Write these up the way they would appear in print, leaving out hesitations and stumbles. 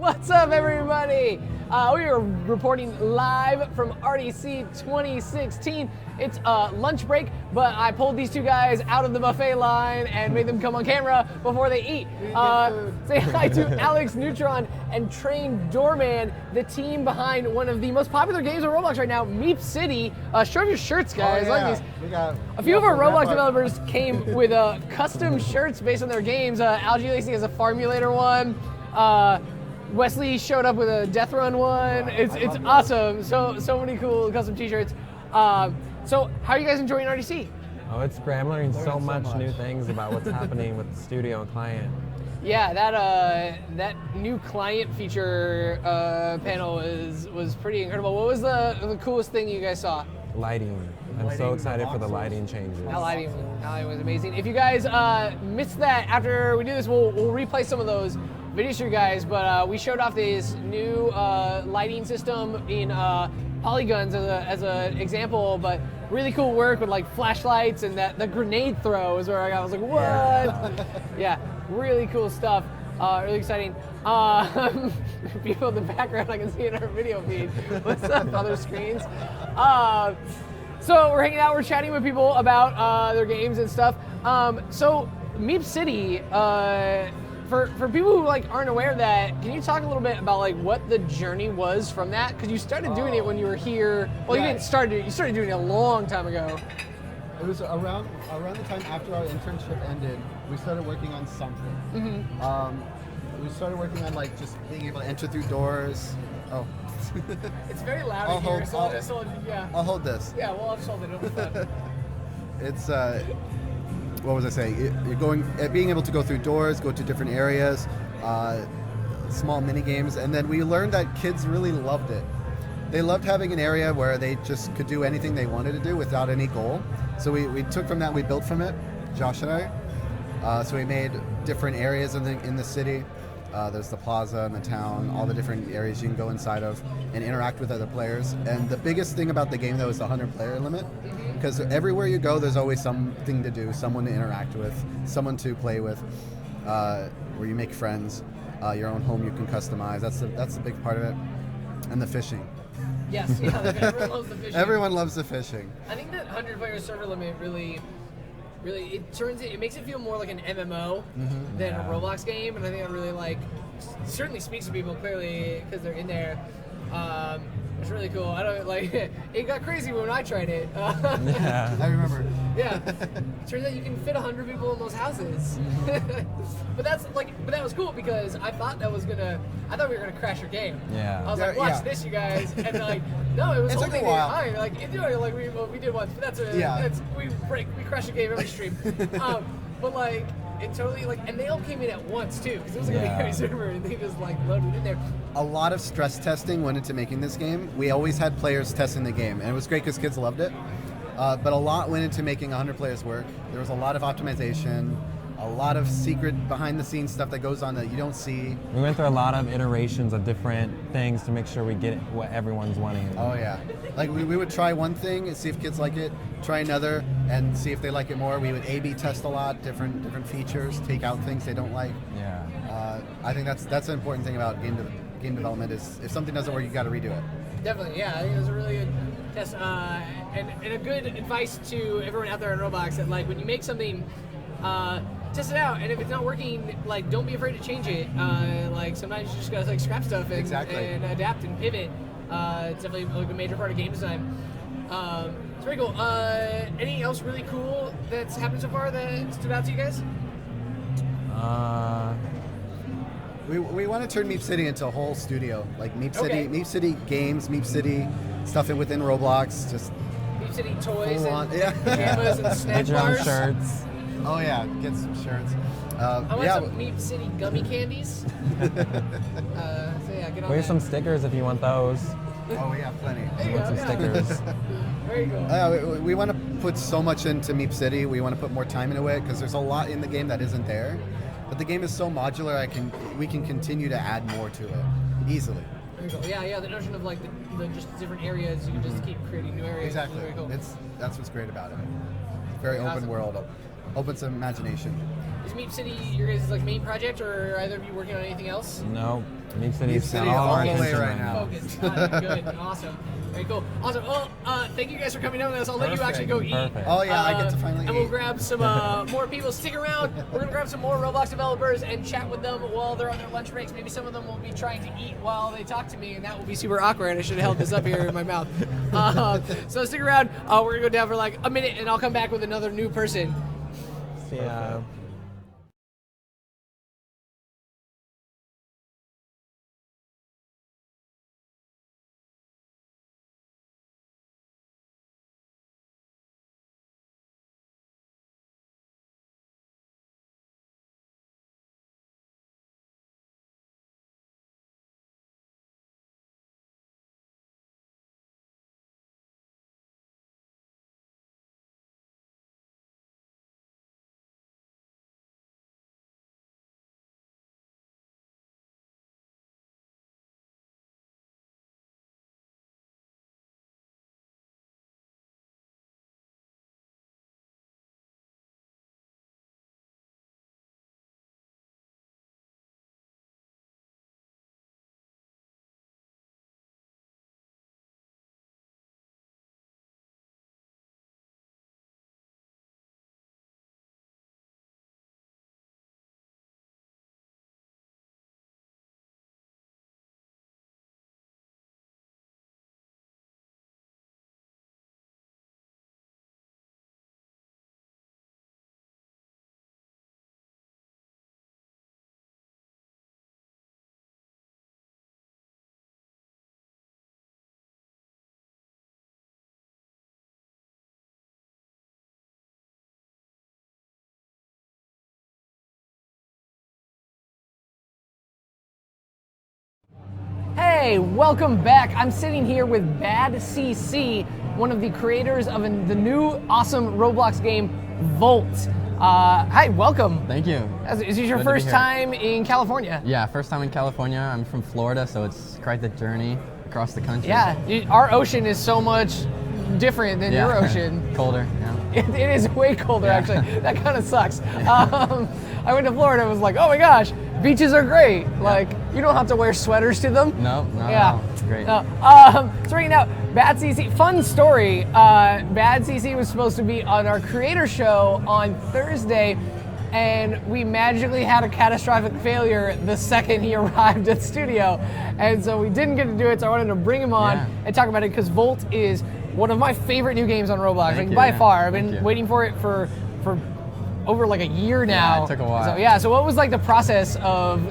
What's up, everybody? We are reporting live from RDC 2016. It's lunch break, but I pulled these two guys out of the buffet line and made them come on camera before they eat. Say hi to Alex Neutron and Train Doorman, the team behind one of the most popular games on Roblox right now, Meep City. Show your shirts, guys. Oh, yeah. Like these. A few of our Roblox developers came with custom shirts based on their games. Algae Lacey has a Farmulator one. Wesley showed up with a Death Run one. It's awesome. So many cool custom t-shirts. So how are you guys enjoying RDC? Oh, it's great. I'm learning so much new things about what's happening with the studio and client. Yeah, that new client feature panel was pretty incredible. What was the coolest thing you guys saw? Lighting. I'm so excited for the lighting changes. That lighting was amazing. If you guys missed that, after we do this, we'll replay some of those videos for you guys, but we showed off this new lighting system in polygons as an example, but really cool work with like flashlights, and the grenade throw is where I was like, what? Yeah, really cool stuff. Really exciting. People in the background I can see in our video feed. What's up, other screens? So we're hanging out, we're chatting with people about their games and stuff. So Meep City, for people who like aren't aware of that, can you talk a little bit about like what the journey was from that? Because you started doing it when you were here. Well, you didn't start it. You started doing it a long time ago. It was around the time after our internship ended. We started working on something. Mm-hmm. We started working on like just being able to enter through doors. Oh. It's very loud in here, so I'll just hold. Yeah. I'll hold this. Yeah, well, I'll just hold it. It'll be fun. It's what was I saying? You're being able to go through doors, go to different areas, small mini games, and then we learned that kids really loved it. They loved having an area where they just could do anything they wanted to do without any goal. So we took from that, we built from it, Josh and I. So we made different areas in the city. There's the plaza and the town, all the different areas you can go inside of and interact with other players. And the biggest thing about the game, though, is the 100-player limit. Because everywhere you go, there's always something to do, someone to interact with, someone to play with, where you make friends, your own home you can customize. That's the big part of it. And the fishing. Yes, yeah, everyone loves the fishing. Everyone loves the fishing. I think that 100-player server limit really it makes it feel more like an MMO than a Roblox game, and I think that really certainly speaks to people clearly because they're in there. It's really cool. I don't it got crazy when I tried it. Yeah. I remember. Yeah. Turns out you can fit 100 people in those houses. But that was cool because I thought we were gonna crash your game. Yeah. I was like, watch this, you guys, and no, it was took a while. fine. We did once, but we crash a game every stream. But it totally and they all came in at once too because it was a big heavy server and they just loaded in there. A lot of stress testing went into making this game. We always had players testing the game, and it was great because kids loved it. But a lot went into making 100 players work. There was a lot of optimization, a lot of secret behind-the-scenes stuff that goes on that you don't see. We went through a lot of iterations of different things to make sure we get what everyone's wanting. Oh yeah, we would try one thing and see if kids like it, try another and see if they like it more. We would A/B test a lot, different features, take out things they don't like. Yeah. I think that's an important thing about game development is if something doesn't work, you got to redo it. Definitely, yeah. I think it was a really good test and a good advice to everyone out there in Roblox that when you make something. Test it out, and if it's not working, don't be afraid to change it. Sometimes you just gotta scrap stuff and adapt and pivot. It's definitely a major part of game design. It's very cool. Anything else really cool that's happened so far that stood out to you guys? We want to turn Meep City into a whole studio, Meep City games, Meep City stuff within Roblox. Just Meep City toys and yeah. pajamas and snack bars. Shirts. Oh yeah, get some shirts. I want some Meep City gummy candies. Get on Here's some stickers if you want those. Oh, we have plenty. You want some stickers. Very cool. We want to put so much into Meep City. We want to put more time into it because there's a lot in the game that isn't there. But the game is so modular, we can continue to add more to it easily. Very cool. Yeah. The notion of the just different areas, you can just keep creating new areas. Exactly. Very cool. That's what's great about it. Very open world. Opens imagination. is Meep City your guys' like main project, or are either of you working on anything else? No, Meep City's City got all all our the way attention right now. Focus. Good. Awesome. Very cool. Awesome. Well, thank you guys for coming down with us. I'll let you actually go eat. Perfect. Oh yeah, I get to finally And we'll eat. grab some more people. Stick around. We're gonna grab some more Roblox developers and chat with them while they're on their lunch breaks. Maybe some of them will be trying to eat while they talk to me, and that will be super awkward. I should have held this up here in my mouth. So stick around. We're gonna go down for like a minute, and I'll come back with another new person. See ya. Hey, welcome back. I'm sitting here with Bad CC, one of the creators of the new awesome Roblox game, Volt. Hi, welcome. Thank you. Is this your Good to be first here. time in California? Yeah, first time in California. I'm from Florida, so it's quite the journey across the country. Yeah, our ocean is so much different than Yeah. your ocean. Colder, yeah. It is way colder, Yeah. actually. That kind of sucks. I went to Florida and was like, oh my gosh, beaches are great. Like, you don't have to wear sweaters to them. No, not Yeah. at all. Great. So right now, Bad CC, fun story. Bad CC was supposed to be on our creator show on Thursday, and we magically had a catastrophic failure the second he arrived at the studio. And so we didn't get to do it, so I wanted to bring him on Yeah. and talk about it, because Volt is one of my favorite new games on Roblox, Thank like you, by yeah. far. I've Thank been you. waiting for it for over like a year now. it took a while. So what was like the process of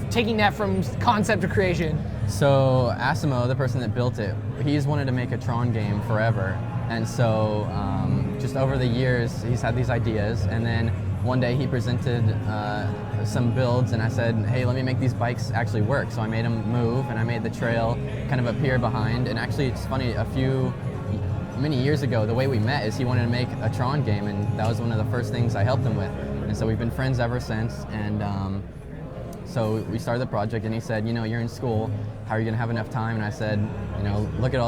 taking that from concept to creation? So Asimo, the person that built it, he's wanted to make a Tron game forever. And so just over the years, he's had these ideas. And then one day he presented some builds, and I said, hey, let me make these bikes actually work. So I made them move, and I made the trail kind of appear behind. And actually, it's funny, many years ago, the way we met is he wanted to make a Tron game, and that was one of the first things I helped him with. And so we've been friends ever since. And so we started the project, and he said, you know, you're in school, how are you going to have enough time? And I said, you know, look at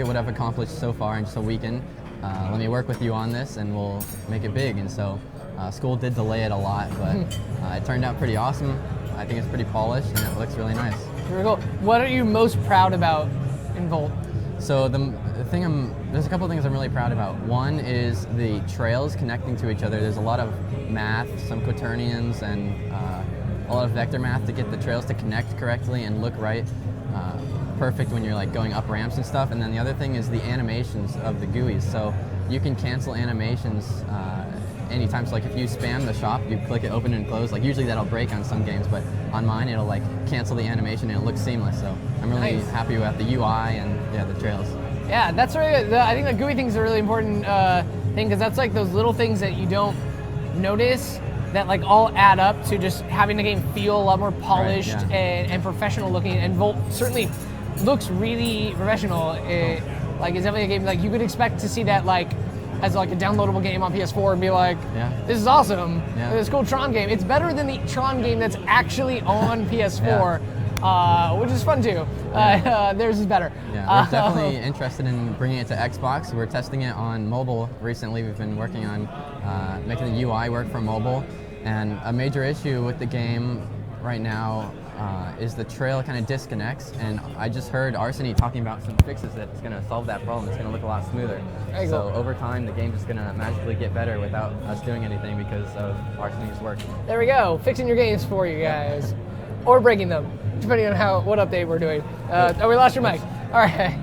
what I've accomplished so far in just a weekend. Let me work with you on this, and we'll make it big. And so school did delay it a lot, but it turned out pretty awesome. I think it's pretty polished, and it looks really nice. Very cool. What are you most proud about in Volt? So there's a couple of things I'm really proud about. One is the trails connecting to each other. There's a lot of math, some quaternions, and a lot of vector math to get the trails to connect correctly and look right. Perfect when you're like going up ramps and stuff. And then the other thing is the animations of the GUIs. So you can cancel animations anytime. So like if you spam the shop, you click it open and close. Like usually that'll break on some games, but on mine it'll like cancel the animation and it looks seamless. So I'm really Nice. happy with the UI and the trails. Yeah, that's really. I think the GUI thing is a really important thing, because that's like those little things that you don't notice that like all add up to just having the game feel a lot more polished Right, yeah. and professional looking. And Volt certainly looks really professional. It's definitely a game like you could expect to see that like as like a downloadable game on PS4 and be like, Yeah. this is awesome. Yeah. This cool Tron game. It's better than the Tron game that's actually on PS4. Which is fun too. Theirs is better. Yeah, we're definitely interested in bringing it to Xbox. We're testing it on mobile recently. We've been working on making the UI work for mobile, And a major issue with the game right now is the trail kind of disconnects, and I just heard Arseny talking about some fixes that's going to solve that problem. It's going to look a lot smoother. So over time, the game's just going to magically get better without us doing anything because of Arseny's work. There we go, fixing your games for you guys, or breaking them, depending on what update we're doing. Oh, we lost your mic. All right.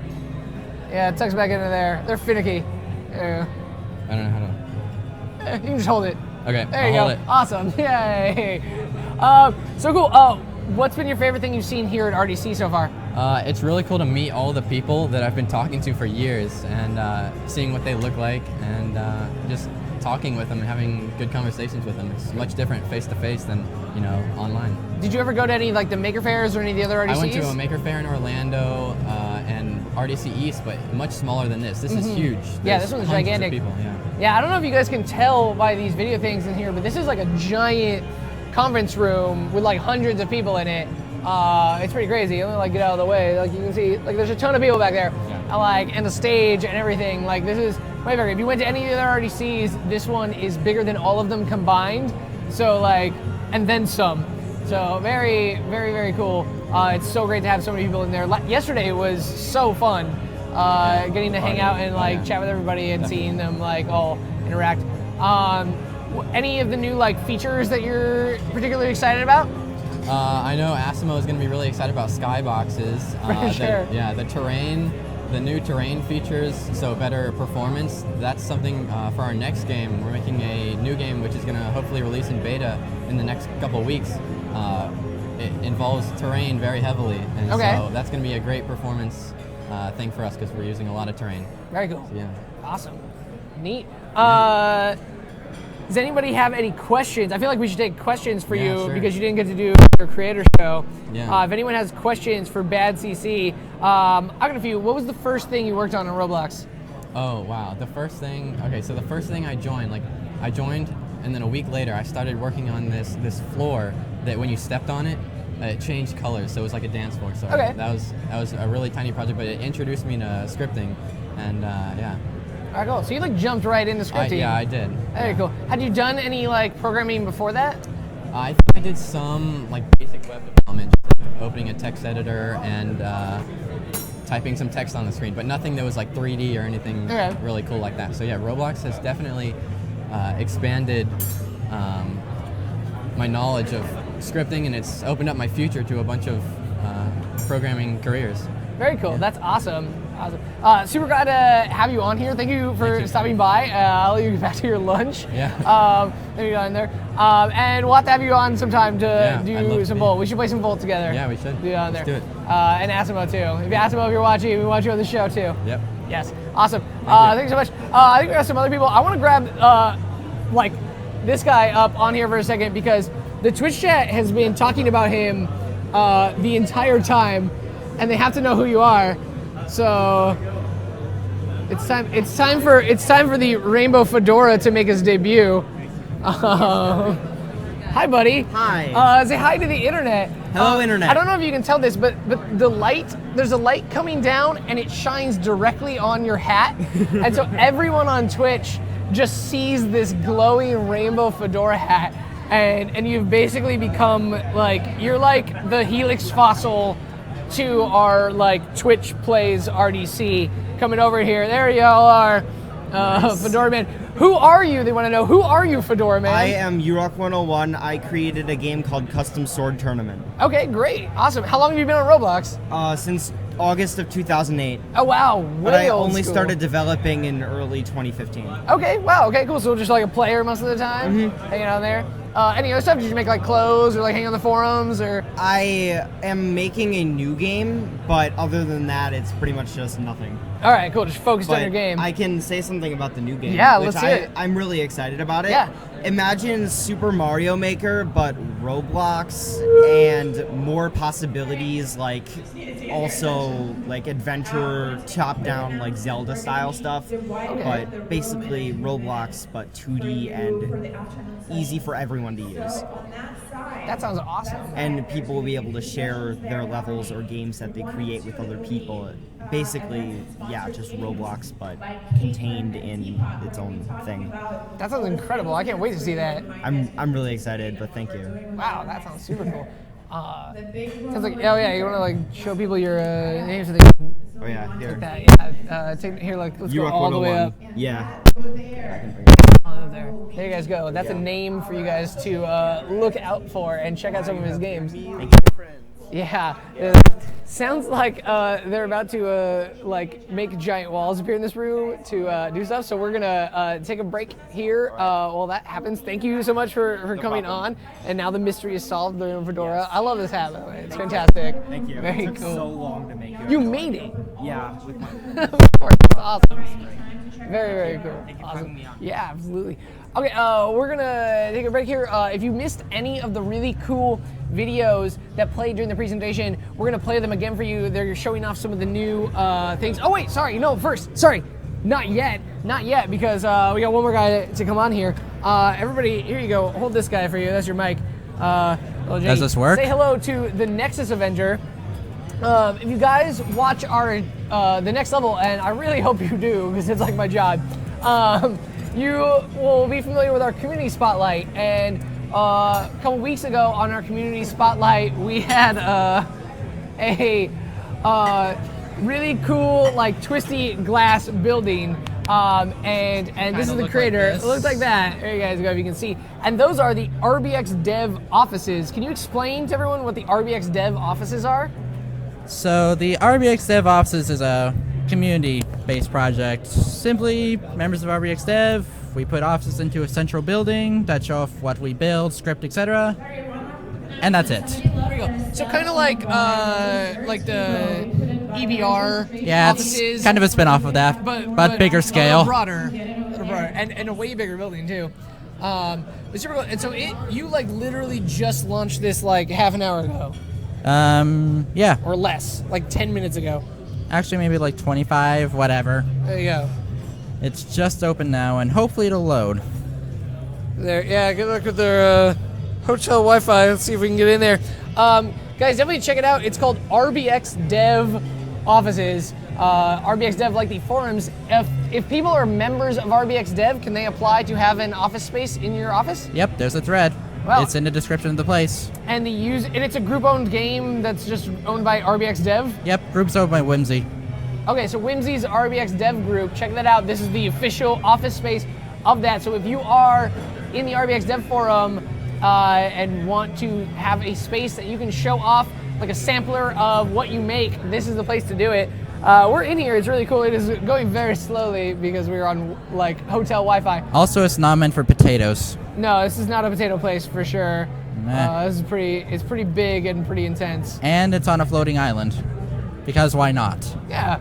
Yeah, it tucks back into there. They're finicky. I don't know how to. You can just hold it. Okay, There you I'll go. hold it. Awesome. Yay. So cool. What's been your favorite thing you've seen here at RDC so far? It's really cool to meet all the people that I've been talking to for years and seeing what they look like and just talking with them and having good conversations with them. It's much different face to face than online. Did you ever go to any like the Maker Fairs or any of the other RDCs? I went to a Maker Fair in Orlando and RDC East, but much smaller than this. This is huge. Yeah, There's this one's hundreds gigantic. Of people. Yeah, I don't know if you guys can tell by these video things in here, but this is like a giant conference room with like hundreds of people in it. It's pretty crazy. You only like get out of the way. Like you can see, like there's a ton of people back there, and the stage and everything. Like this is way bigger. If you went to any of the other RDCs, this one is bigger than all of them combined. So like, and then some. So very, very, very cool. It's so great to have so many people in there. Yesterday was so fun, getting to hang out and like chat with everybody and seeing them like all interact. Any of the new like features that you're particularly excited about? I know Asimo is going to be really excited about skyboxes. Sure. The terrain, the new terrain features, so better performance. That's something for our next game. We're making a new game which is going to hopefully release in beta in the next couple of weeks. It involves terrain very heavily, and so that's going to be a great performance thing for us because we're using a lot of terrain. Very cool. So, yeah. Awesome. Neat. Does anybody have any questions? I feel like we should take questions for you sure. because you didn't get to do your creator show. Yeah. If anyone has questions for Bad CC, I got a few. What was the first thing you worked on in Roblox? Oh wow, the first thing. Okay, so the first thing I joined, and then a week later I started working on this floor that when you stepped on it, it changed colors, so it was like a dance floor. So that was a really tiny project, but it introduced me to scripting, and yeah. All right, cool. So you like jumped right into scripting. Yeah, I did. Very cool. Had you done any like programming before that? I think I did some like basic web development, just, like, opening a text editor and typing some text on the screen, but nothing that was like 3D or anything really cool like that. So yeah, Roblox has definitely expanded my knowledge of scripting, and it's opened up my future to a bunch of programming careers. Very cool. That's awesome. Awesome. Super glad to have you on here. Thank you for stopping by. I'll let you get back to your lunch. Yeah. There you go in there. And we'll have to have you on sometime to do some Volt. We should play some Volt together. Yeah, we should. Do it on there. Let's do it. And Asimo too. If Asimo, if you're watching, we want you on the show too. Yep. Yes. Awesome. Thank you so much. I think we have some other people. I want to grab like this guy up on here for a second because the Twitch chat has been talking about him the entire time, and they have to know who you are. So it's time for the rainbow fedora to make his debut. Hi, buddy. Hi. Say hi to the internet. Hello, internet. I don't know if you can tell this, but the light, there's a light coming down and it shines directly on your hat. And so everyone on Twitch just sees this glowing rainbow fedora hat. And you've basically become you're like the Helix fossil to our Twitch plays RDC coming over here. There y'all are, Fedora Man. Who are you? They want to know. Who are you, Fedora Man? I am Urock101. I created a game called Custom Sword Tournament. Okay, great, awesome. How long have you been on Roblox? Since August of 2008. Oh wow, way But I old only school. started developing in early 2015. Okay, wow, okay, cool. So just like a player most of the time, hanging out there. Any other stuff? Did you make clothes or hang on the forums or? I am making a new game, but other than that, it's pretty much just nothing. All right, cool. Just focused on But your game. I can say something about the new game. Yeah, which let's hear it. I'm really excited about it. Yeah. Imagine Super Mario Maker, but Roblox and more possibilities, also adventure, top-down, Zelda style stuff. Okay. But basically Roblox, but 2D and easy for everyone to use. That sounds awesome. And people will be able to share their levels or games that they create with other people. Basically, yeah, just Roblox, but contained in its own thing. That sounds incredible. I can't wait to see that. I'm really excited, but thank you. Wow, that sounds super cool. Sounds like, oh yeah, you want to like show people your names so they can Oh yeah, here. like that. Yeah, take here, like let's go all the way up. Yeah. All there. There you guys go. That's a name for you guys to look out for and check out some of his games. Yeah, sounds like they're about to like make giant walls appear in this room to do stuff. So we're gonna take a break here while that happens. Thank you so much for coming on. And now the mystery is solved. The Fedora. Yes. I love this hat, by the way. It's fantastic. Thank you. Very It took cool. so long to make it. You made it. Yeah. With my Of course, it's awesome. Very cool. Thank you for Awesome. having me on. Yeah, absolutely. Okay, we're gonna take a break here. If you missed any of the really cool videos that played during the presentation, we're gonna play them again for you. They're showing off some of the new things. Oh wait, sorry, no, first, sorry, not yet, because we got one more guy to come on here. Everybody, here you go. Hold this guy for you. That's your mic. Does this work? Say hello to the Nexus Avenger. If you guys watch our the next level, and I really hope you do because it's like my job, you will be familiar with our community spotlight. And a couple weeks ago on our community spotlight, we had a really cool like twisty glass building. And this is the creator. It looks like that. There you guys go, if you can see. And those are the RBX Dev offices. Can you explain to everyone what the RBX Dev offices are? So the RBX Dev Offices is a community-based project. Simply, members of RBX Dev, we put offices into a central building that show off what we build, script, etc. And that's it. There we go. So kind of like the EBR Yeah, offices. it's kind of a spin-off of that, but bigger scale. A little broader, and a way bigger building too. But super cool. And so you like literally just launched this like half an hour ago. Yeah. Or less, like 10 minutes ago. Actually, maybe like 25, whatever. There you go. It's just open now, and hopefully it'll load. There, yeah, good luck with their hotel Wi-Fi. Let's see if we can get in there. Guys, definitely check it out. It's called RBX Dev Offices. RBX Dev, like the forums. If people are members of RBX Dev, can they apply to have an office space in your office? Yep, there's a thread. Well, it's in the description of the place. And it's a group-owned game that's just owned by RBX Dev? Yep, group's owned by Whimsy. Okay, so Whimsy's RBX Dev group, check that out. This is the official office space of that. So if you are in the RBX Dev forum and want to have a space that you can show off, like a sampler of what you make, this is the place to do it. We're in here, it's really cool. It is going very slowly because we're on like hotel Wi-Fi. Also, it's not meant for potatoes. No, this is not a potato place for sure. Meh. This is it's pretty big and pretty intense. And it's on a floating island. Because why not? Yeah,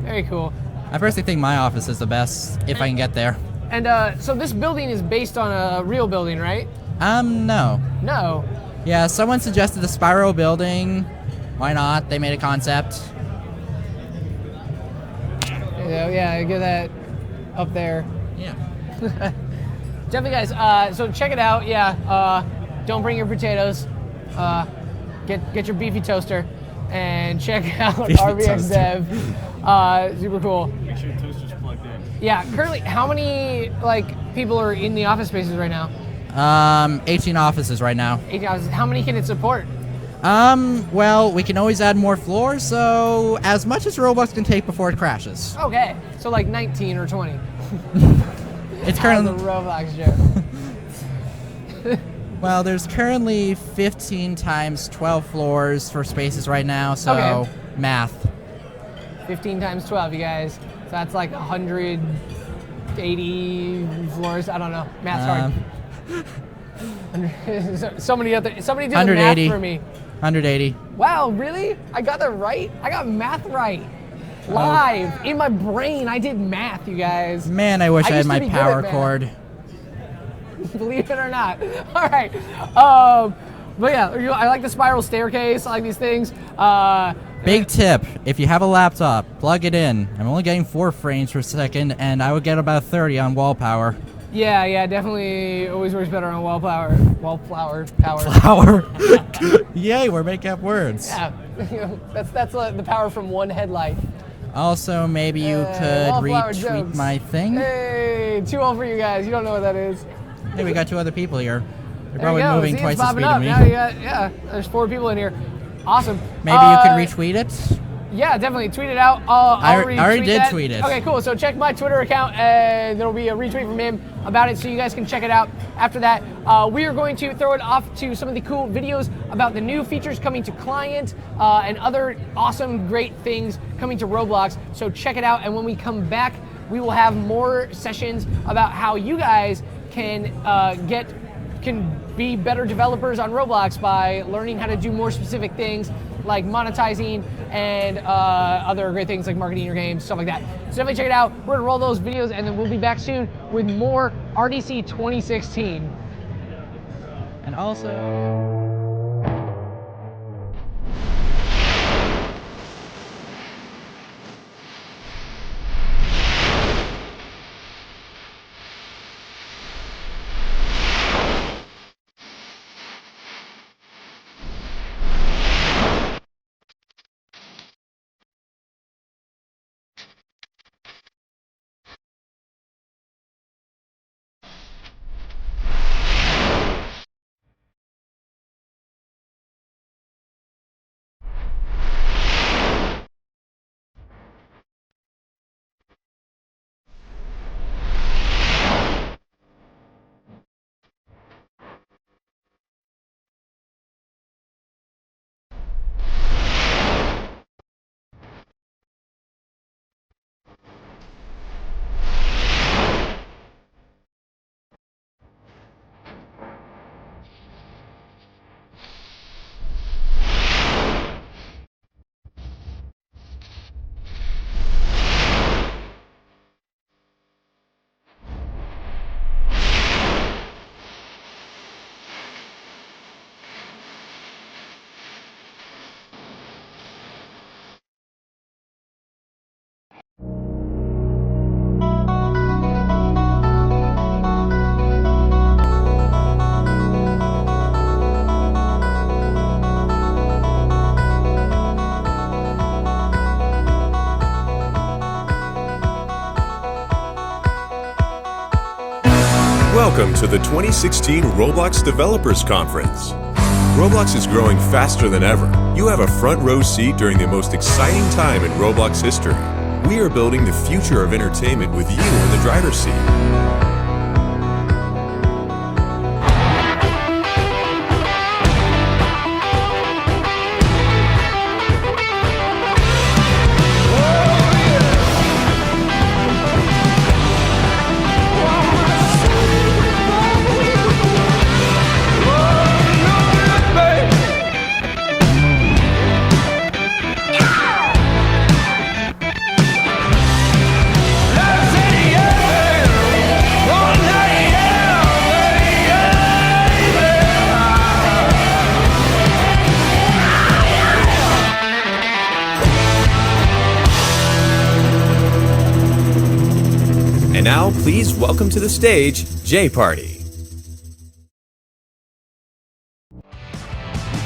very cool. I personally think my office is the best, if I can get there. And so this building is based on a real building, right? No. No. Yeah, someone suggested a spiral building. Why not? They made a concept. Yeah, get that up there. Yeah. Definitely, guys. So check it out. Yeah. Don't bring your potatoes. Get your beefy toaster, and check out Beefy RBX toaster. Dev. Super cool. Make sure your toaster's plugged in. Yeah. Currently, how many people are in the office spaces right now? 18 offices right now. 18 offices. How many can it support? Well, we can always add more floors, so as much as Roblox can take before it crashes. Okay. So like 19 or 20. It's The currently, Roblox joke. well, there's currently 15 times 12 floors for spaces right now, so Okay. math. 15 times 12, you guys. So that's like 180 floors. I don't know. Math's hard. Somebody do the math 180. for me. 180. Wow, really? I got that right? I got math right. Live. In my brain, I did math, you guys. Man, I wish I had used to my be good power at math. cord. Believe it or not. All right. But yeah, I like the spiral staircase. I like these things. Big tip, if you have a laptop, plug it in. I'm only getting 4 frames per second, and I would get about 30 on wall power. Yeah, definitely always works better on wallflower power. Flower. Yay, we're making up words. Yeah, that's the power from one headlight. Also, maybe you could wallflower retweet jokes. my thing. Hey, 2-0 for you guys. You don't know what that is. Hey, we got 2 other people here. They're There you probably go. moving See, twice it's the popping speed up. of me. Now you got, yeah, there's 4 people in here. Awesome. Maybe you could retweet it. Yeah, definitely. Tweet it out. I already did tweet it. Okay, cool. So check my Twitter account, and there will be a retweet from him about it, so you guys can check it out. After that, we are going to throw it off to some of the cool videos about the new features coming to client and other awesome, great things coming to Roblox. So check it out, and when we come back, we will have more sessions about how you guys can be better developers on Roblox by learning how to do more specific things like monetizing and other great things like marketing your games, stuff like that. So definitely check it out. We're gonna roll those videos and then we'll be back soon with more RDC 2016. And also... Welcome to the 2016 ROBLOX Developers Conference. Roblox is growing faster than ever. You have a front row seat during the most exciting time in Roblox history. We are building the future of entertainment with you in the driver's seat. And now, please welcome to the stage, J Party.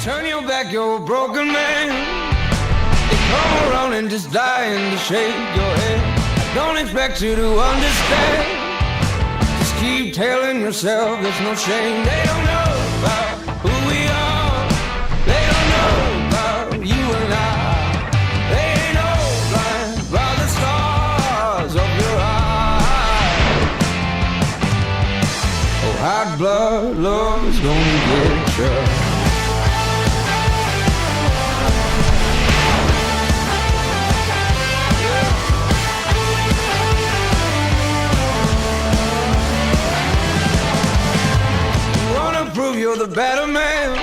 Turn your back, you're a broken man. You come around and just dying to shake your head. I don't expect you to understand. Just keep telling yourself there's no shame. They don't know about who we are. They don't know about you and I. They ain't no blind by the stars of your eyes. Oh, hot blood love is gonna get you. Prove you're the better man.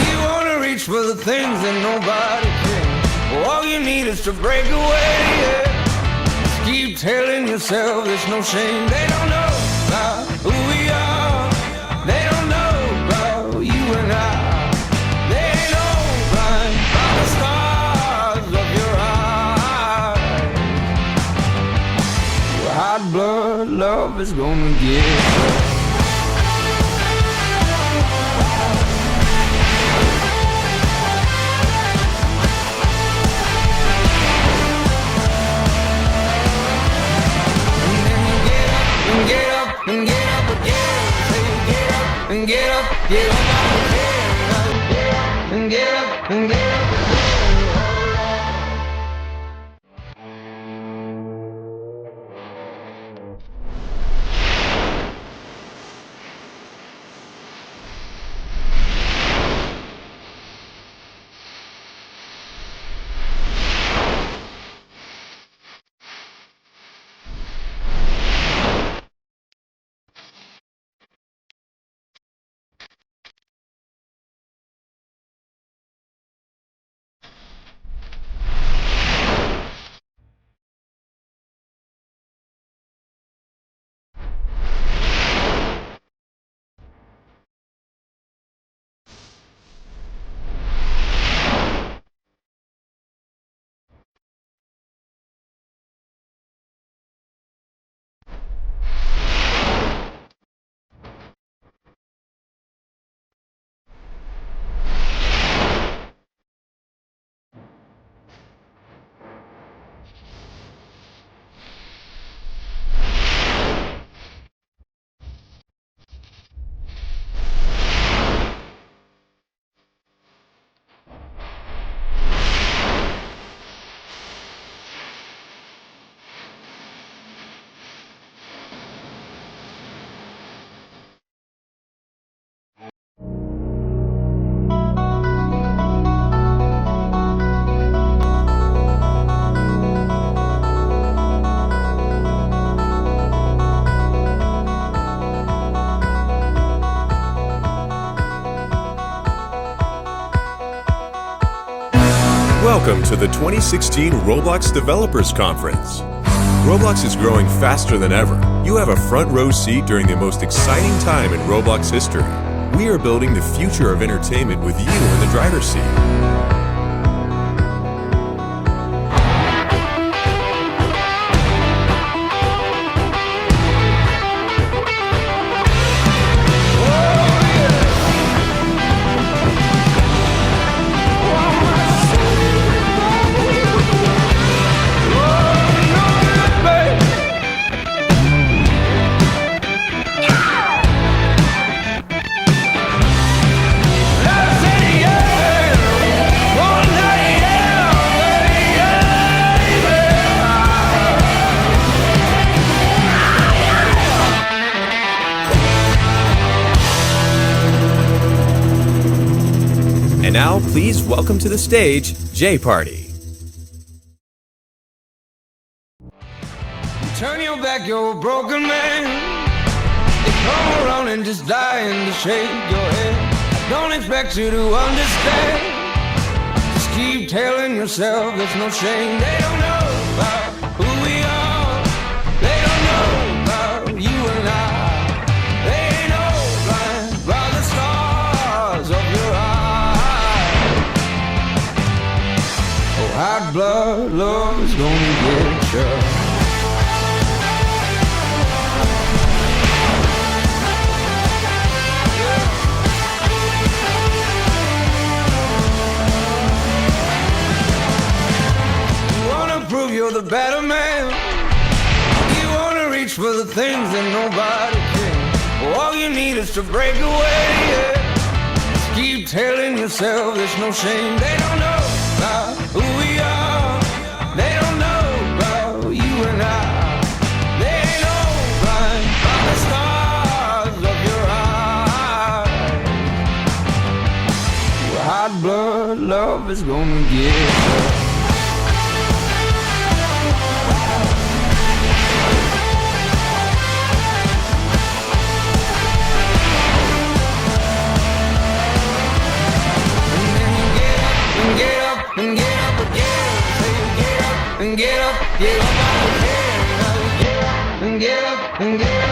You wanna reach for the things that nobody can. All you need is to break away, yeah. Just keep telling yourself there's no shame. They don't know about who we are. They don't know about you and I. They ain't no blind by the stars of your eyes. Hot blood blood love is gonna get. Get up and get up again. Say get up and get up out of bed. Get up and get up and get up again. Welcome to the 2016 ROBLOX Developers Conference. Roblox is growing faster than ever. You have a front row seat during the most exciting time in Roblox history. We are building the future of entertainment with you in the driver's seat. And now, please welcome to the stage, J Party. Turn your back, you're a broken man. You come around and just dying to shake your head. Don't expect you to understand. Just keep telling yourself there's no shame. They don't know about who we are. They don't know about you and I. They ain't no blind by the stars of your eyes. Oh, hot blood love is gonna get you. Prove you're the better man. You wanna reach for the things that nobody can. All you need is to break away, yeah. Just keep telling yourself there's no shame. They don't know about who we are. They don't know about you and I. They ain't no blind by the stars of your eyes. Well, hot blood love is gonna get you. Get up and get up again. Say get up and get up out of bed. Get up and get up and get up again.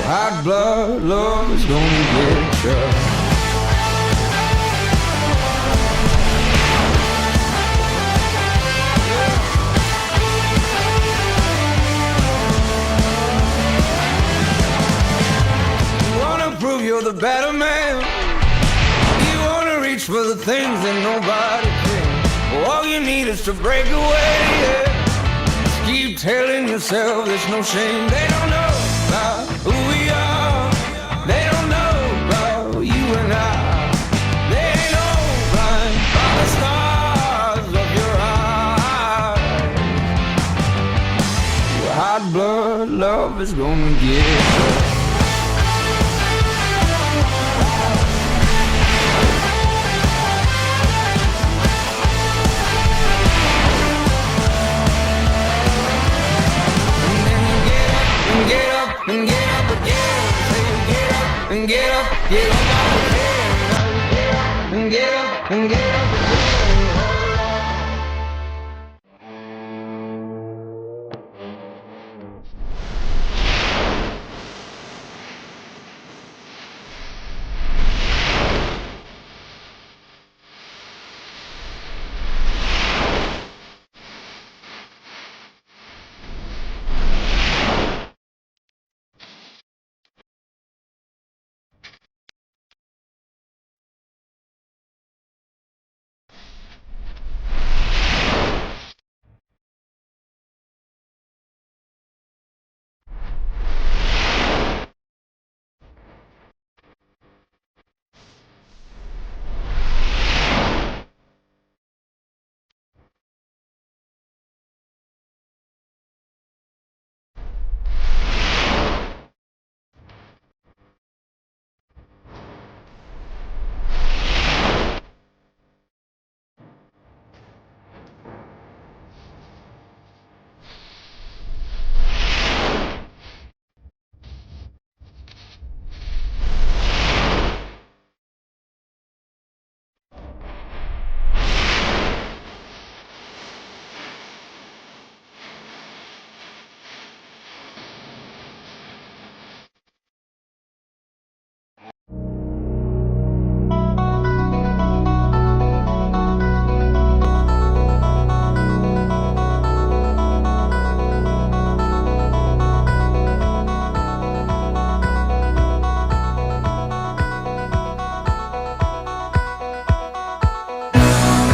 Hot blood love is gonna get you. Prove you're the better man. You wanna reach for the things that nobody can. All you need is to break away, yeah. Just keep telling yourself there's no shame. They don't know about who we are. They don't know about you and I. They ain't all blind by the stars of your eyes. Your hot blood love is gonna get you. Get up and get up again. Say get up and get up again. Get up and get up and get up again.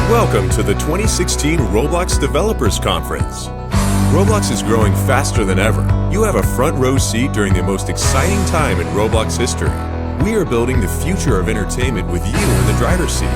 Welcome to the 2016 ROBLOX Developers Conference. Roblox is growing faster than ever. You have a front row seat during the most exciting time in Roblox history. We are building the future of entertainment with you in the driver's seat.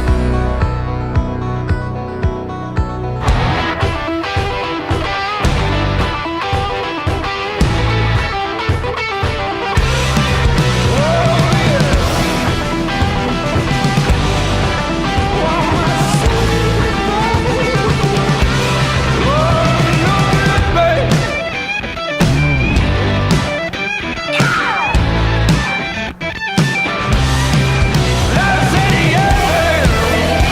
Yeah.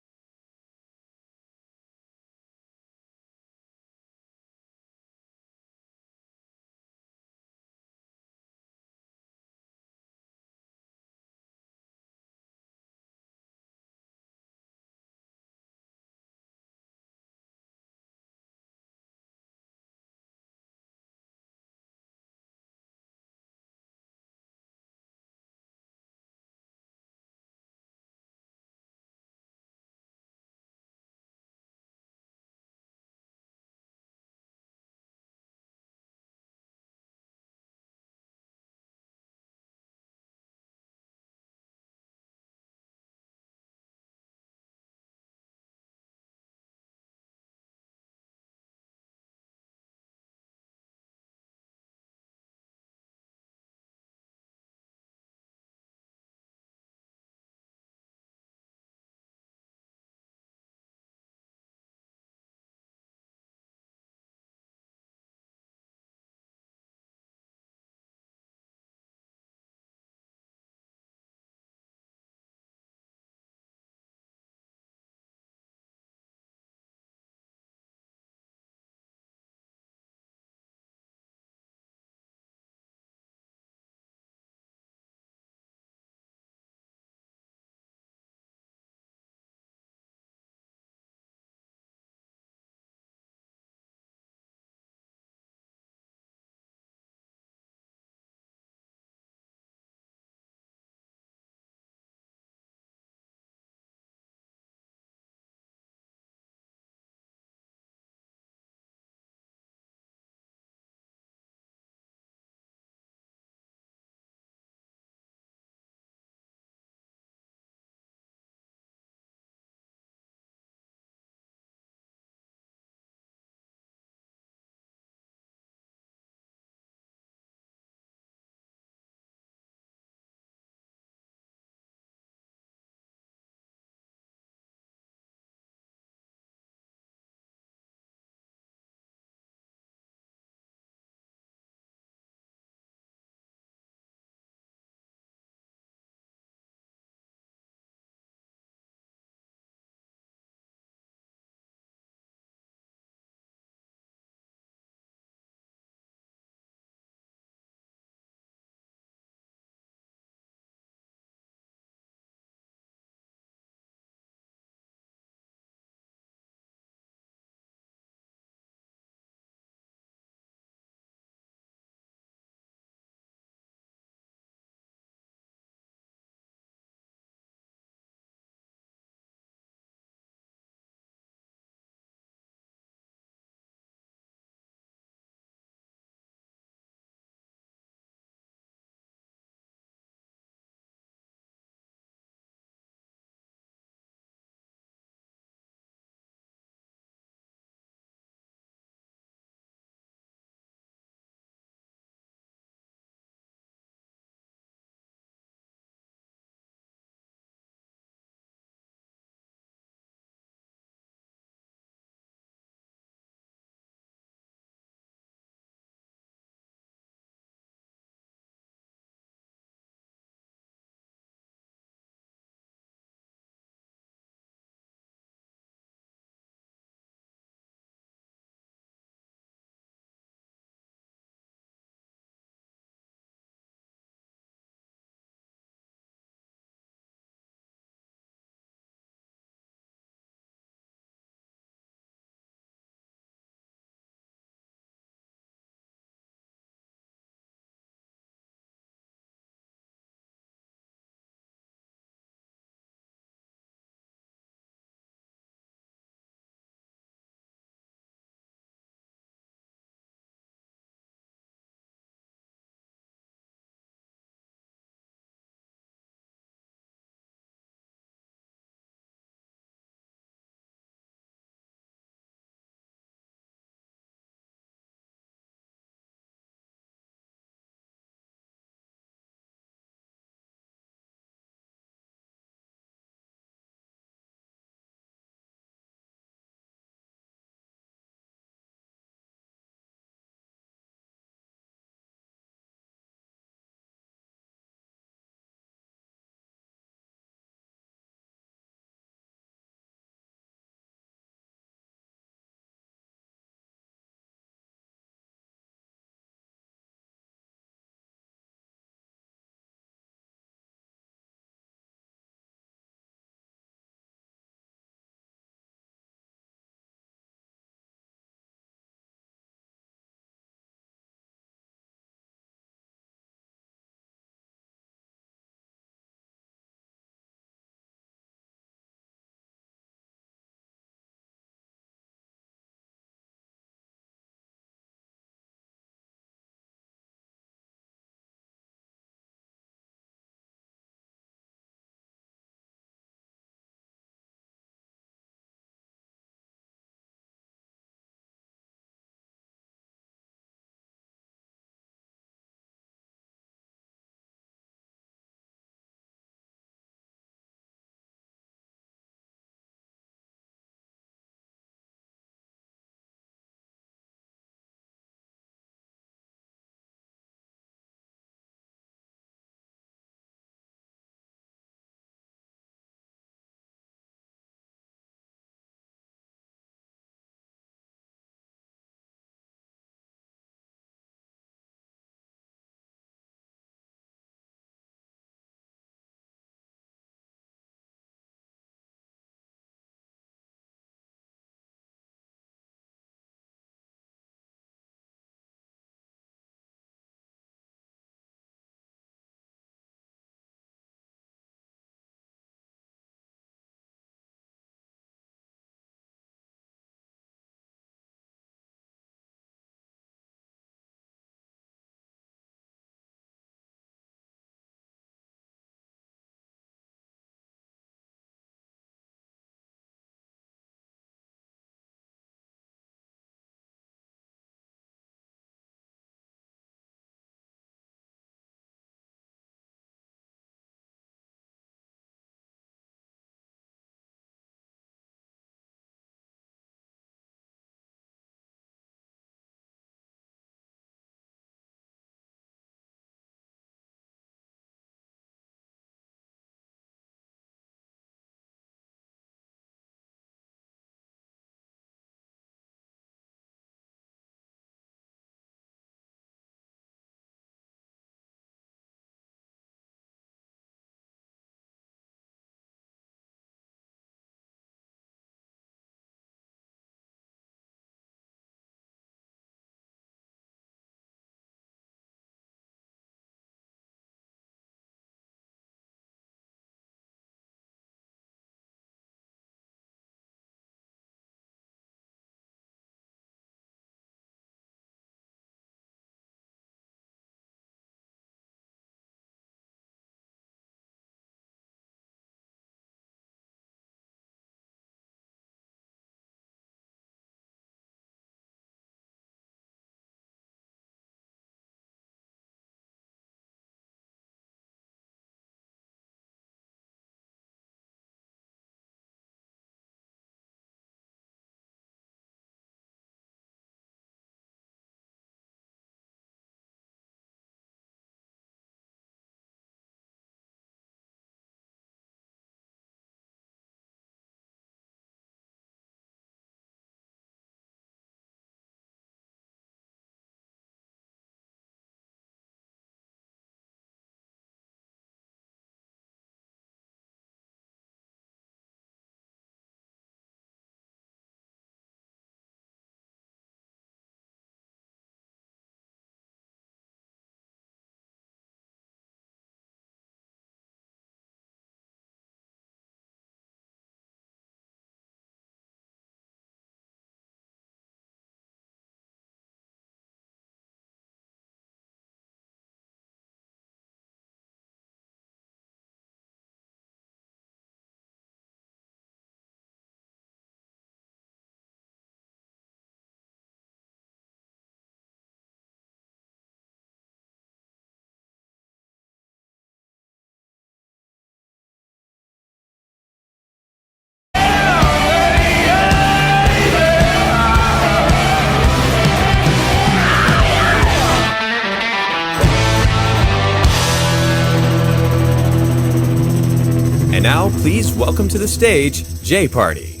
Please welcome to the stage, J Party.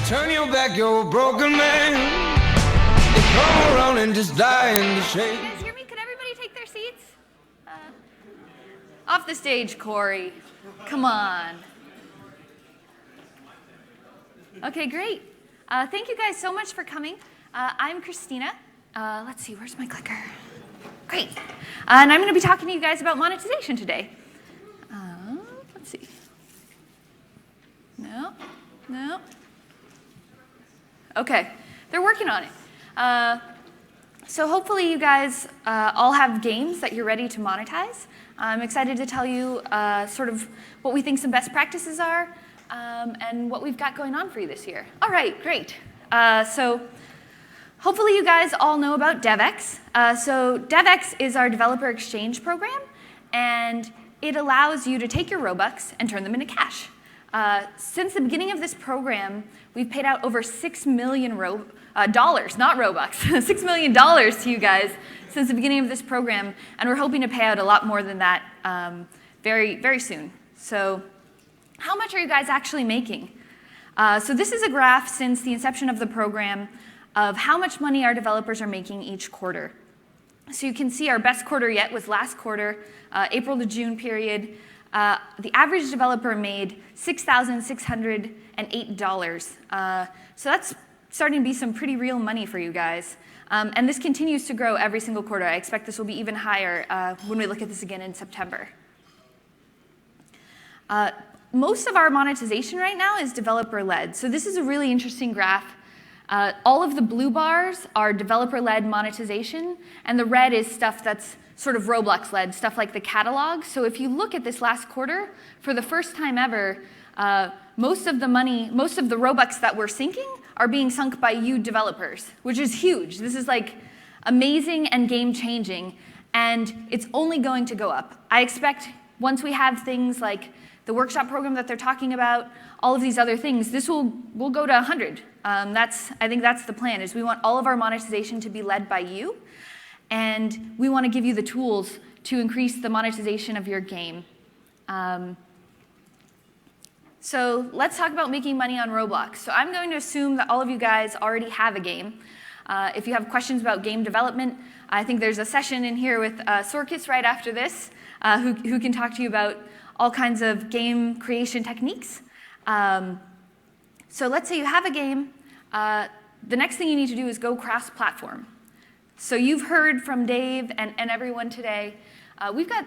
Turn your back, you're a broken man. You come around and just die in the shade. You guys hear me? Could everybody take their seats? Off the stage, Corey. Come on. Okay, great. Thank you guys so much for coming. I'm Christina. Let's see, where's my clicker? Great. And I'm going to be talking to you guys about monetization today. Let's see. No. Okay, they're working on it. So hopefully you guys all have games that you're ready to monetize. I'm excited to tell you sort of what we think some best practices are and what we've got going on for you this year. All right, great. So hopefully you guys all know about DevX. So DevX is our developer exchange program, and it allows you to take your Robux and turn them into cash. Since the beginning of this program, we've paid out over $6 million dollars, not Robux, $6 million to you guys since the beginning of this program, and we're hoping to pay out a lot more than that very, very soon. So how much are you guys actually making? So this is a graph since the inception of the program of how much money our developers are making each quarter. So you can see our best quarter yet was last quarter, April to June period. The average developer made $6,608. So that's starting to be some pretty real money for you guys. And this continues to grow every single quarter. I expect this will be even higher when we look at this again in September. Most of our monetization right now is developer-led. So this is a really interesting graph. All of the blue bars are developer-led monetization, and the red is stuff that's sort of Roblox-led, stuff like the catalog. So if you look at this last quarter, for the first time ever, most of the Robux that we're sinking are being sunk by you developers, which is huge. This is like amazing and game-changing, and it's only going to go up. I expect once we have things like the workshop program that they're talking about, all of these other things, this will go to 100. I think that's the plan, is we want all of our monetization to be led by you, and we want to give you the tools to increase the monetization of your game. So let's talk about making money on Roblox. So I'm going to assume that all of you guys already have a game. If you have questions about game development, I think there's a session in here with Sorkis right after this, who can talk to you about all kinds of game creation techniques. So let's say you have a game. The next thing you need to do is go cross-platform. So you've heard from Dave and everyone today. We've got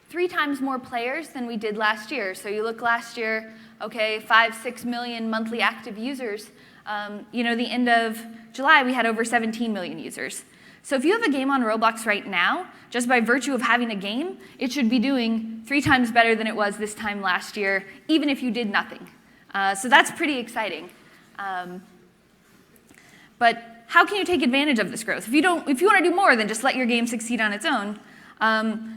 3 times more players than we did last year. So you look last year, okay, 5-6 million monthly active users. The end of July, we had over 17 million users. So if you have a game on Roblox right now, just by virtue of having a game, it should be doing 3 times better than it was this time last year, even if you did nothing. So that's pretty exciting. But how can you take advantage of this growth? If you want to do more than just let your game succeed on its own,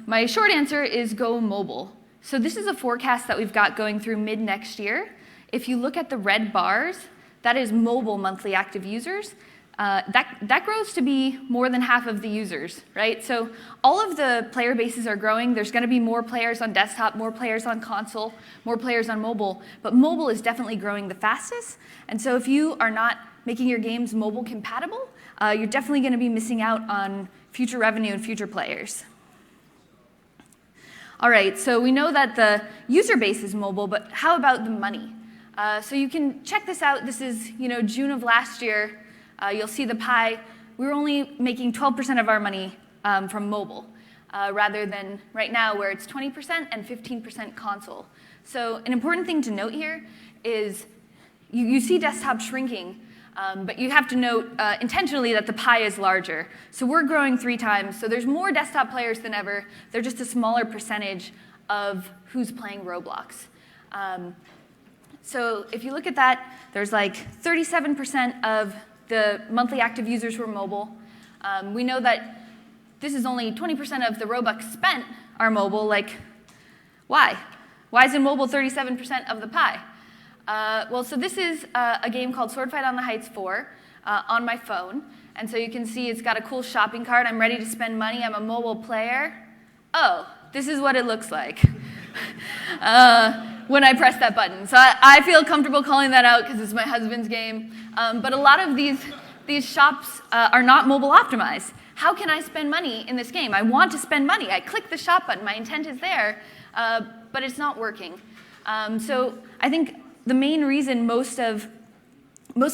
my short answer is go mobile. So this is a forecast that we've got going through mid-next year. If you look at the red bars, that is mobile monthly active users. That grows to be more than half of the users, right? So all of the player bases are growing. There's going to be more players on desktop, more players on console, more players on mobile. But mobile is definitely growing the fastest. And so if you are not making your games mobile compatible, you're definitely going to be missing out on future revenue and future players. All right, so we know that the user base is mobile, but how about the money? So you can check this out. This is June of last year. You'll see the pie. We were only making 12% of our money from mobile, rather than right now where it's 20% and 15% console. So an important thing to note here is you see desktop shrinking, but you have to note intentionally that the pie is larger. So we're growing 3 times, so there's more desktop players than ever. They're just a smaller percentage of who's playing Roblox. So if you look at that, there's like 37% of the monthly active users who are mobile. We know that this is only 20% of the Robux spent are mobile. Like, why? Why isn't mobile 37% of the pie? Well, so this is a game called Swordfight on the Heights 4 on my phone. And so you can see it's got a cool shopping cart. I'm ready to spend money. I'm a mobile player. Oh, this is what it looks like when I press that button. So I feel comfortable calling that out because it's my husband's game. But a lot of these shops are not mobile optimized. How can I spend money in this game? I want to spend money. I click the shop button. My intent is there, but it's not working. So I think the main reason most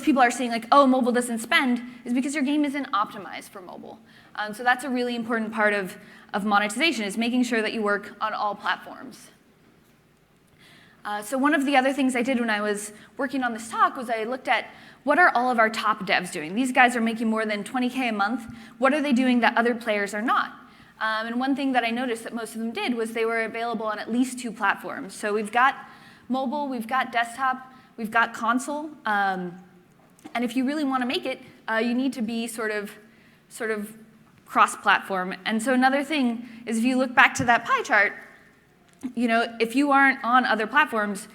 people are saying like, oh, mobile doesn't spend, is because your game isn't optimized for mobile. So that's a really important part of monetization, is making sure that you work on all platforms. So one of the other things I did when I was working on this talk was I looked at what are all of our top devs doing. These guys are making more than 20K a month. What are they doing that other players are not? And one thing that I noticed that most of them did was they were available on at least 2 platforms. So we've got mobile, we've got desktop, we've got console. And if you really want to make it, you need to be sort of cross-platform. And so another thing is if you look back to that pie chart, if you aren't on other platforms,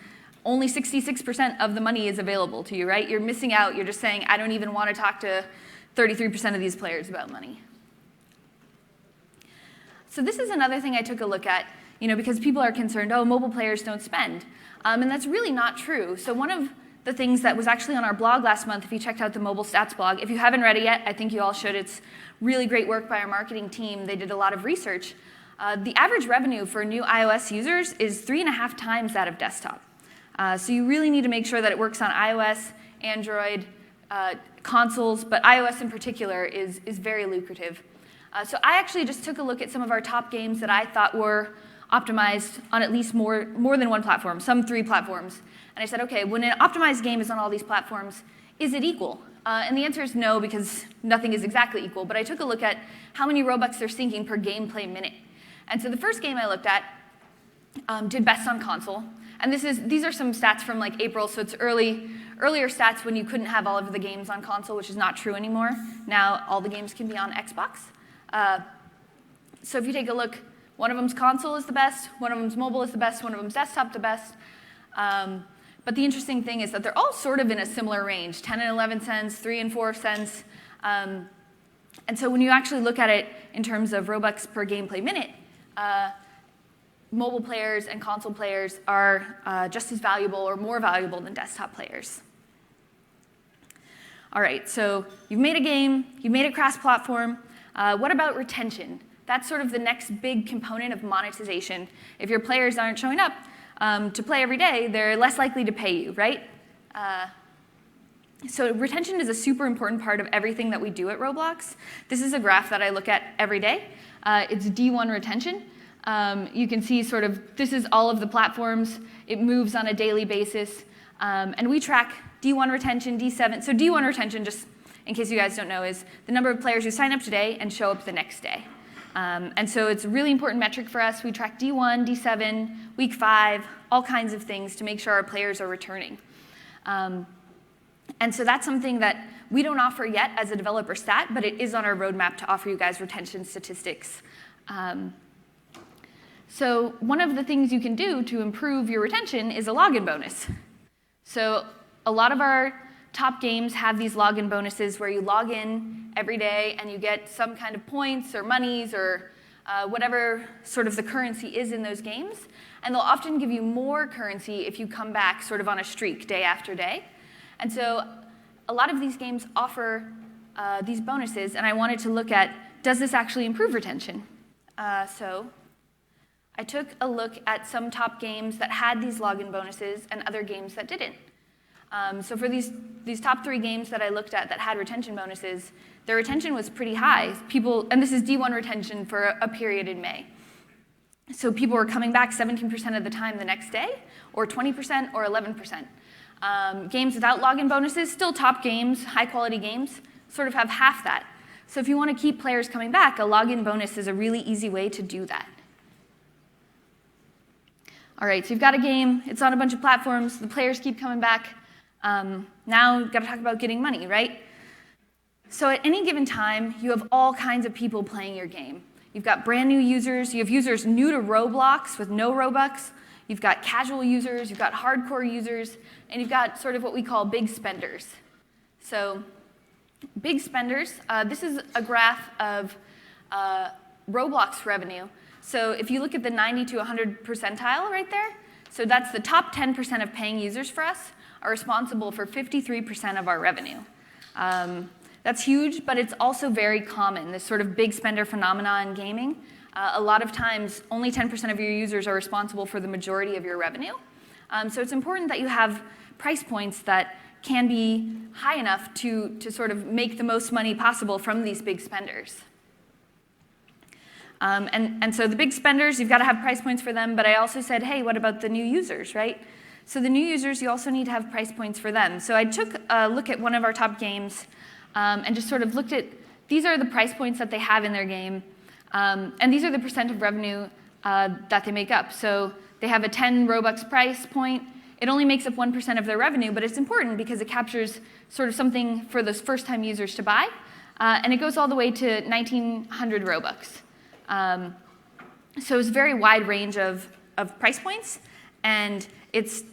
only 66% of the money is available to you, right? You're missing out. You're just saying, I don't even want to talk to 33% of these players about money. So this is another thing I took a look at, because people are concerned, oh, mobile players don't spend. And that's really not true. So one of the things that was actually on our blog last month, if you checked out the mobile stats blog, if you haven't read it yet, I think you all should. It's really great work by our marketing team. They did a lot of research. The average revenue for new iOS users is 3.5 times that of desktop. So you really need to make sure that it works on iOS, Android, consoles, but iOS in particular is very lucrative. So I actually just took a look at some of our top games that I thought were optimized on at least more than one platform, some 3 platforms. And I said, okay, when an optimized game is on all these platforms, is it equal? And the answer is no, because nothing is exactly equal. But I took a look at how many Robux they're sinking per gameplay minute. And so the first game I looked at did best on console. And these are some stats from like April, so it's earlier stats when you couldn't have all of the games on console, which is not true anymore. Now all the games can be on Xbox. So if you take a look, one of them's console is the best, one of them's mobile is the best, one of them's desktop the best. But the interesting thing is that they're all sort of in a similar range, 10 and 11 cents, 3 and 4 cents. And so when you actually look at it in terms of Robux per gameplay minute, mobile players and console players are just as valuable or more valuable than desktop players. All right, so you've made a game, you've made it cross-platform. What about retention? That's sort of the next big component of monetization. If your players aren't showing up to play every day, they're less likely to pay you, right? So retention is a super important part of everything that we do at Roblox. This is a graph that I look at every day. It's D1 retention. You can see sort of, this is all of the platforms. It moves on a daily basis. And we track D1 retention, D7. So D1 retention, just in case you guys don't know, is the number of players who sign up today and show up the next day. And so it's a really important metric for us. We track D1, D7, week 5, all kinds of things to make sure our players are returning. And so that's something that we don't offer yet as a developer stat, but it is on our roadmap to offer you guys retention statistics. So one of the things you can do to improve your retention is a login bonus. So a lot of our top games have these login bonuses where you log in every day and you get some kind of points or monies or whatever sort of the currency is in those games. And they'll often give you more currency if you come back sort of on a streak day after day. And so a lot of these games offer these bonuses, and I wanted to look at, does this actually improve retention? So I took a look at some top games that had these login bonuses and other games that didn't. So for these top 3 games that I looked at that had retention bonuses, their retention was pretty high. And this is D1 retention for a period in May. So people were coming back 17% of the time the next day, or 20%, or 11%. Games without login bonuses, still top games, high quality games, sort of have half that. So if you want to keep players coming back, a login bonus is a really easy way to do that. All right, so you've got a game, it's on a bunch of platforms, the players keep coming back. Now we've got to talk about getting money, right? So at any given time, you have all kinds of people playing your game. You've got brand new users, you have users new to Roblox with no Robux, you've got casual users, you've got hardcore users, and you've got sort of what we call big spenders. So big spenders, this is a graph of Roblox revenue. So if you look at the 90 to 100 percentile right there, so that's the top 10% of paying users for us are responsible for 53% of our revenue. That's huge, but it's also very common, this sort of big spender phenomena in gaming. A lot of times, only 10% of your users are responsible for the majority of your revenue. So it's important that you have price points that can be high enough to sort of make the most money possible from these big spenders. And so the big spenders, you've got to have price points for them, but I also said, hey, what about the new users, right? So the new users, you also need to have price points for them. So I took a look at one of our top games and just sort of looked at, these are the price points that they have in their game, and these are the percent of revenue that they make up. So they have a 10 Robux price point. It only makes up 1% of their revenue, but it's important because it captures sort of something for those first-time users to buy, and it goes all the way to 1,900 Robux. So it's a very wide range of price points, and it's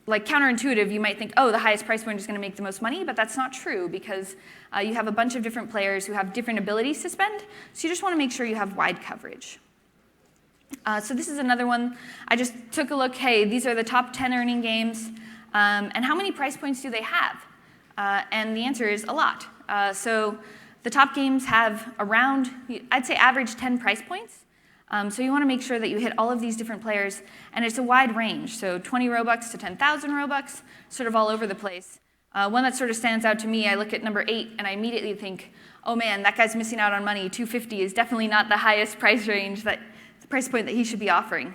like counterintuitive. You might think, oh, the highest price point is going to make the most money, but that's not true because you have a bunch of different players who have different abilities to spend, so you just want to make sure you have wide coverage. So this is another one. I just took a look, hey, these are the top 10 earning games, and how many price points do they have? And the answer is a lot. So the top games have around, I'd say average 10 price points. So you want to make sure that you hit all of these different players, and it's a wide range. So 20 Robux to 10,000 Robux, sort of all over the place. One that sort of stands out to me, I look at number 8, and I immediately think, oh man, that guy's missing out on money. 250 is definitely not the highest price range, the price point that he should be offering.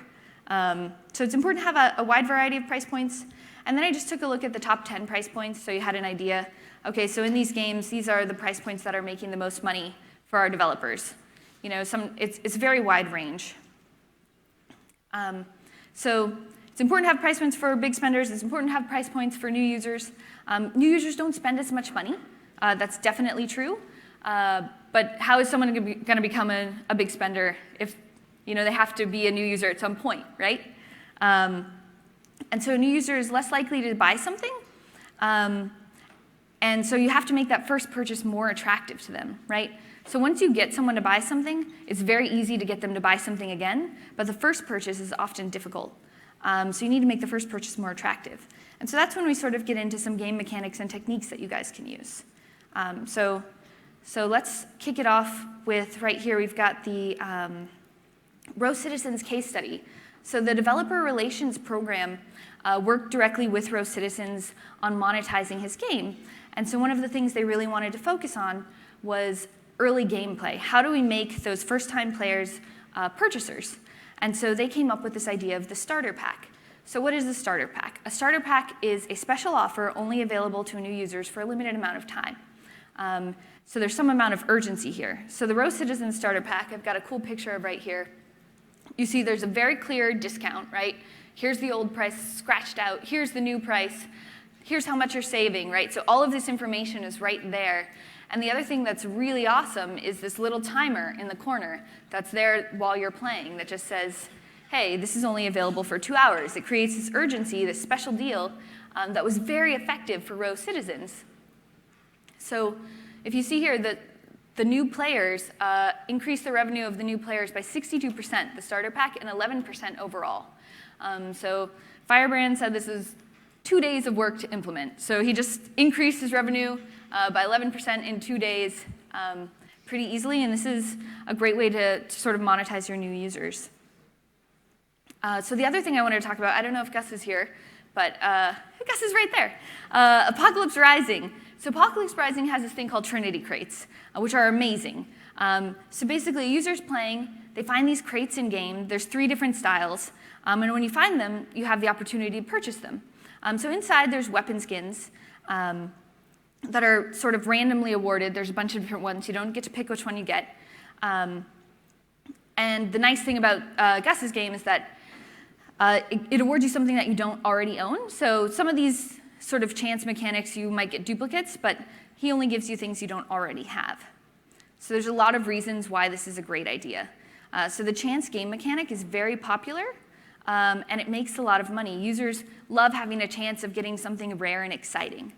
So it's important to have a wide variety of price points. And then I just took a look at the top 10 price points, so you had an idea. Okay, so in these games, these are the price points that are making the most money for our developers. You know, it's a very wide range. So it's important to have price points for big spenders. It's important to have price points for new users. New users don't spend as much money. That's definitely true. But how is someone going to become a big spender if they have to be a new user at some point, right? And so a new user is less likely to buy something. And so you have to make that first purchase more attractive to them, right? So once you get someone to buy something, it's very easy to get them to buy something again, but the first purchase is often difficult. So you need to make the first purchase more attractive. And so that's when we sort of get into some game mechanics and techniques that you guys can use. So let's kick it off with, right here, we've got the Row Citizens case study. So the developer relations program worked directly with Row Citizens on monetizing his game. And so one of the things they really wanted to focus on was early gameplay. How do we make those first-time players purchasers? And so they came up with this idea of the starter pack. So what is the starter pack? A starter pack is a special offer only available to new users for a limited amount of time. So there's some amount of urgency here. So the Row Citizens starter pack, I've got a cool picture of right here. You see there's a very clear discount, right? Here's the old price scratched out. Here's the new price. Here's how much you're saving, right? So all of this information is right there. And the other thing that's really awesome is this little timer in the corner that's there while you're playing that just says, hey, this is only available for 2 hours. It creates this urgency, this special deal that was very effective for Row Citizens. So if you see here that the new players increased the revenue of the new players by 62%, the starter pack, and 11% overall. So Firebrand said this is 2 days of work to implement. So he just increased his revenue by 11% in 2 days pretty easily, and this is a great way to sort of monetize your new users. So the other thing I wanted to talk about, I don't know if Gus is here, but Gus is right there. Apocalypse Rising. So Apocalypse Rising has this thing called Trinity crates, which are amazing. So basically, users playing, they find these crates in-game. There's 3 different styles. And when you find them, you have the opportunity to purchase them. So inside, there's weapon skins that are sort of randomly awarded. There's a bunch of different ones. You don't get to pick which one you get. And the nice thing about Gus's game is that it awards you something that you don't already own. So some of these sort of chance mechanics, you might get duplicates, but he only gives you things you don't already have. So there's a lot of reasons why this is a great idea. So the chance game mechanic is very popular, and it makes a lot of money. Users love having a chance of getting something rare and exciting.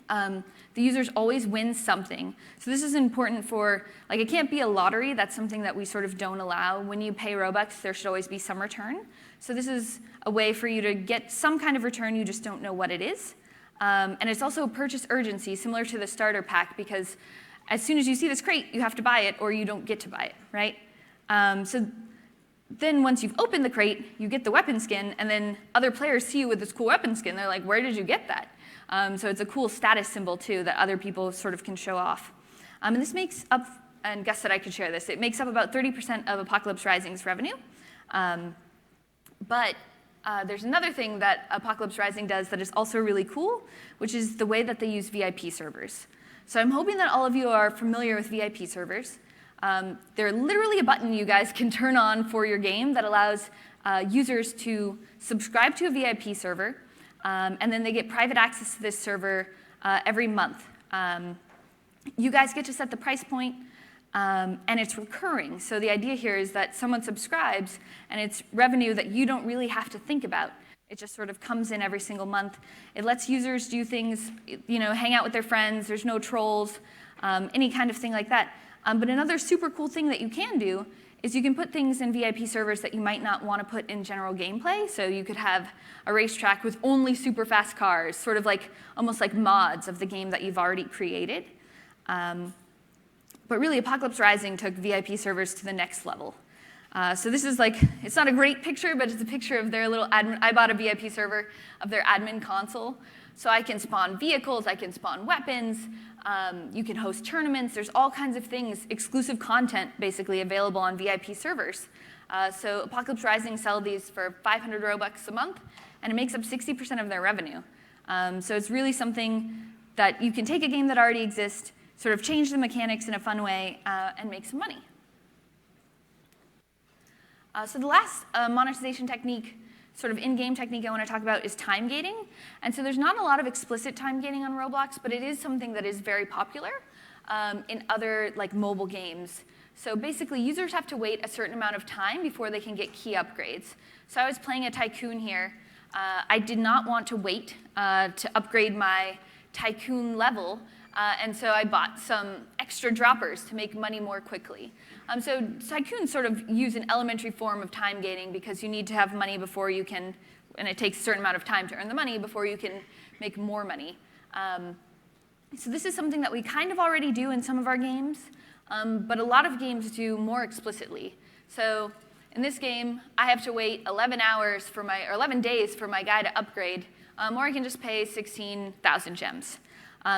The users always win something. So this is important for, like, it can't be a lottery. That's something that we sort of don't allow. When you pay Robux, there should always be some return. So this is a way for you to get some kind of return, you just don't know what it is. And it's also purchase urgency, similar to the starter pack, because as soon as you see this crate, you have to buy it or you don't get to buy it, right? So then once you've opened the crate, you get the weapon skin, and then other players see you with this cool weapon skin. They're like, where did you get that? So it's a cool status symbol, too, that other people sort of can show off. And this makes up, and Gus said I could share this, it makes up about 30% of Apocalypse Rising's revenue. But there's another thing that Apocalypse Rising does that is also really cool, which is the way that they use VIP servers. So I'm hoping that all of you are familiar with VIP servers. They're literally a button you guys can turn on for your game that allows users to subscribe to a VIP server, and then they get private access to this server every month. You guys get to set the price point, and it's recurring. So the idea here is that someone subscribes, and it's revenue that you don't really have to think about. It just sort of comes in every single month. It lets users do things, hang out with their friends. There's no trolls, any kind of thing like that. But another super cool thing that you can do is you can put things in VIP servers that you might not want to put in general gameplay. So you could have a racetrack with only super fast cars, sort of like almost like mods of the game that you've already created. But really, Apocalypse Rising took VIP servers to the next level. So this is like, it's not a great picture, but it's a picture of their little admin. I bought a VIP server of their admin console. So I can spawn vehicles, I can spawn weapons, you can host tournaments. There's all kinds of things, exclusive content basically available on VIP servers. So Apocalypse Rising sell these for 500 Robux a month, and it makes up 60% of their revenue. So it's really something that you can take a game that already exists, sort of change the mechanics in a fun way, and make some money. So the last monetization technique, sort of in-game technique I want to talk about is time gating. And so there's not a lot of explicit time gating on Roblox, but it is something that is very popular in other mobile games. So basically, users have to wait a certain amount of time before they can get key upgrades. So I was playing a Tycoon here. I did not want to wait to upgrade my Tycoon level, and so I bought some extra droppers to make money more quickly. So Tycoons sort of use an elementary form of time gating because you need to have money before you can, and it takes a certain amount of time to earn the money before you can make more money. So this is something that we kind of already do in some of our games, but a lot of games do more explicitly. So in this game, I have to wait 11 days for my guy to upgrade, or I can just pay 16,000 gems.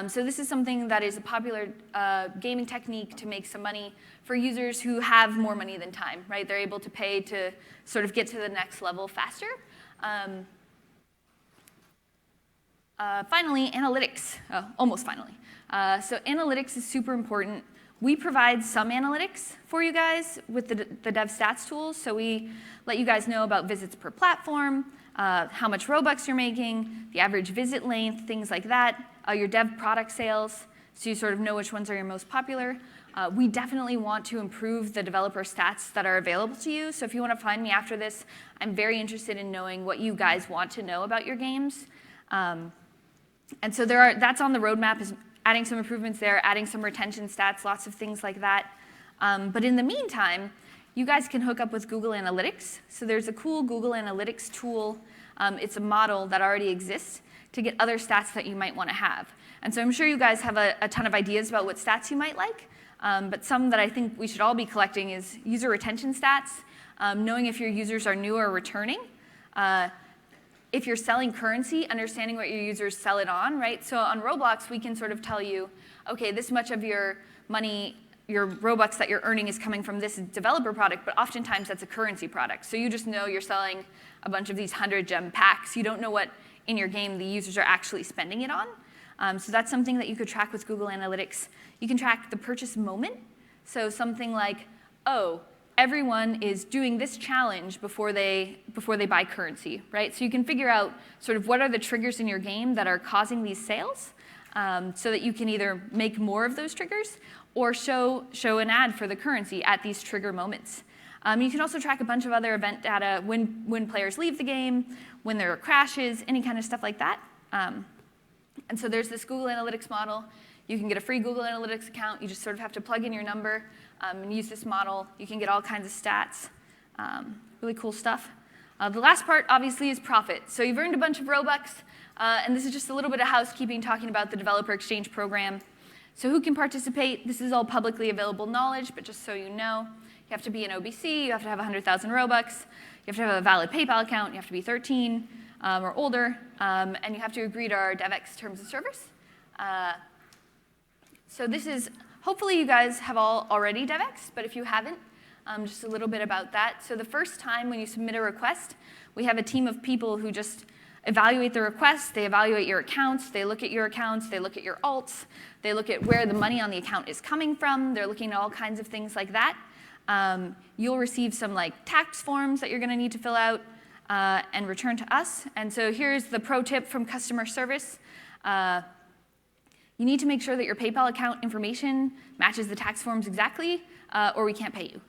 So this is something that is a popular gaming technique to make some money for users who have more money than time, right? They're able to pay to sort of get to the next level faster. Finally, analytics. Oh, almost finally. So analytics is super important. We provide some analytics for you guys with the dev stats tools. So we let you guys know about visits per platform, how much Robux you're making, the average visit length, things like that, your dev product sales, so you sort of know which ones are your most popular. We definitely want to improve the developer stats that are available to you. So if you want to find me after this, I'm very interested in knowing what you guys want to know about your games. And so that's on the roadmap, is adding some improvements there, adding some retention stats, lots of things like that. But in the meantime, you guys can hook up with Google Analytics. So there's a cool Google Analytics tool. It's a model that already exists to get other stats that you might want to have. And so I'm sure you guys have a ton of ideas about what stats you might like. But some that I think we should all be collecting is user retention stats, knowing if your users are new or returning. If you're selling currency, understanding what your users sell it on, right? So on Roblox, we can sort of tell you, okay, this much of your money, your Robux that you're earning is coming from this developer product, but oftentimes that's a currency product. So you just know you're selling a bunch of these 100-gem packs. You don't know what in your game the users are actually spending it on. So that's something that you could track with Google Analytics. You can track the purchase moment. So something like, oh, everyone is doing this challenge before they buy currency, right? So you can figure out sort of what are the triggers in your game that are causing these sales, so that you can either make more of those triggers or show an ad for the currency at these trigger moments. You can also track a bunch of other event data, when players leave the game, when there are crashes, any kind of stuff like that. And so there's this Google Analytics model. You can get a free Google Analytics account. You just sort of have to plug in your number and use this model. You can get all kinds of stats. Really cool stuff. The last part, obviously, is profit. So you've earned a bunch of Robux, and this is just a little bit of housekeeping talking about the Developer Exchange program. So who can participate? This is all publicly available knowledge, but just so you know, you have to be an OBC, you have to have 100,000 Robux, you have to have a valid PayPal account, you have to be 13 or older, and you have to agree to our DevX terms of service. So this is, hopefully you guys have all already DevX, but if you haven't, just a little bit about that. So the first time when you submit a request, we have a team of people who just evaluate the request, they evaluate your accounts, they look at your accounts, they look at your alts, they look at where the money on the account is coming from, they're looking at all kinds of things like that. You'll receive some tax forms that you're going to need to fill out and return to us. And so here's the pro tip from customer service. You need to make sure that your PayPal account information matches the tax forms exactly, or we can't pay you.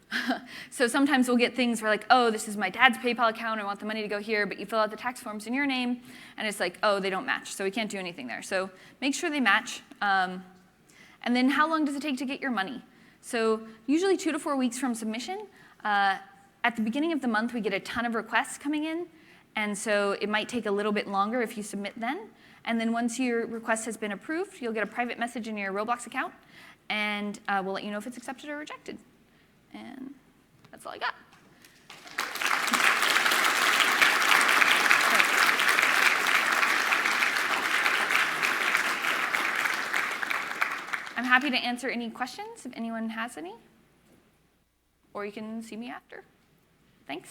So sometimes we'll get things where oh, this is my dad's PayPal account, I want the money to go here, but you fill out the tax forms in your name, and it's oh, they don't match, so we can't do anything there. So make sure they match. And then how long does it take to get your money? So usually 2 to 4 weeks from submission. At the beginning of the month, we get a ton of requests coming in, and so it might take a little bit longer if you submit then. And then once your request has been approved, you'll get a private message in your Roblox account, and we'll let you know if it's accepted or rejected. And that's all I got. I'm happy to answer any questions if anyone has any, or you can see me after. Thanks.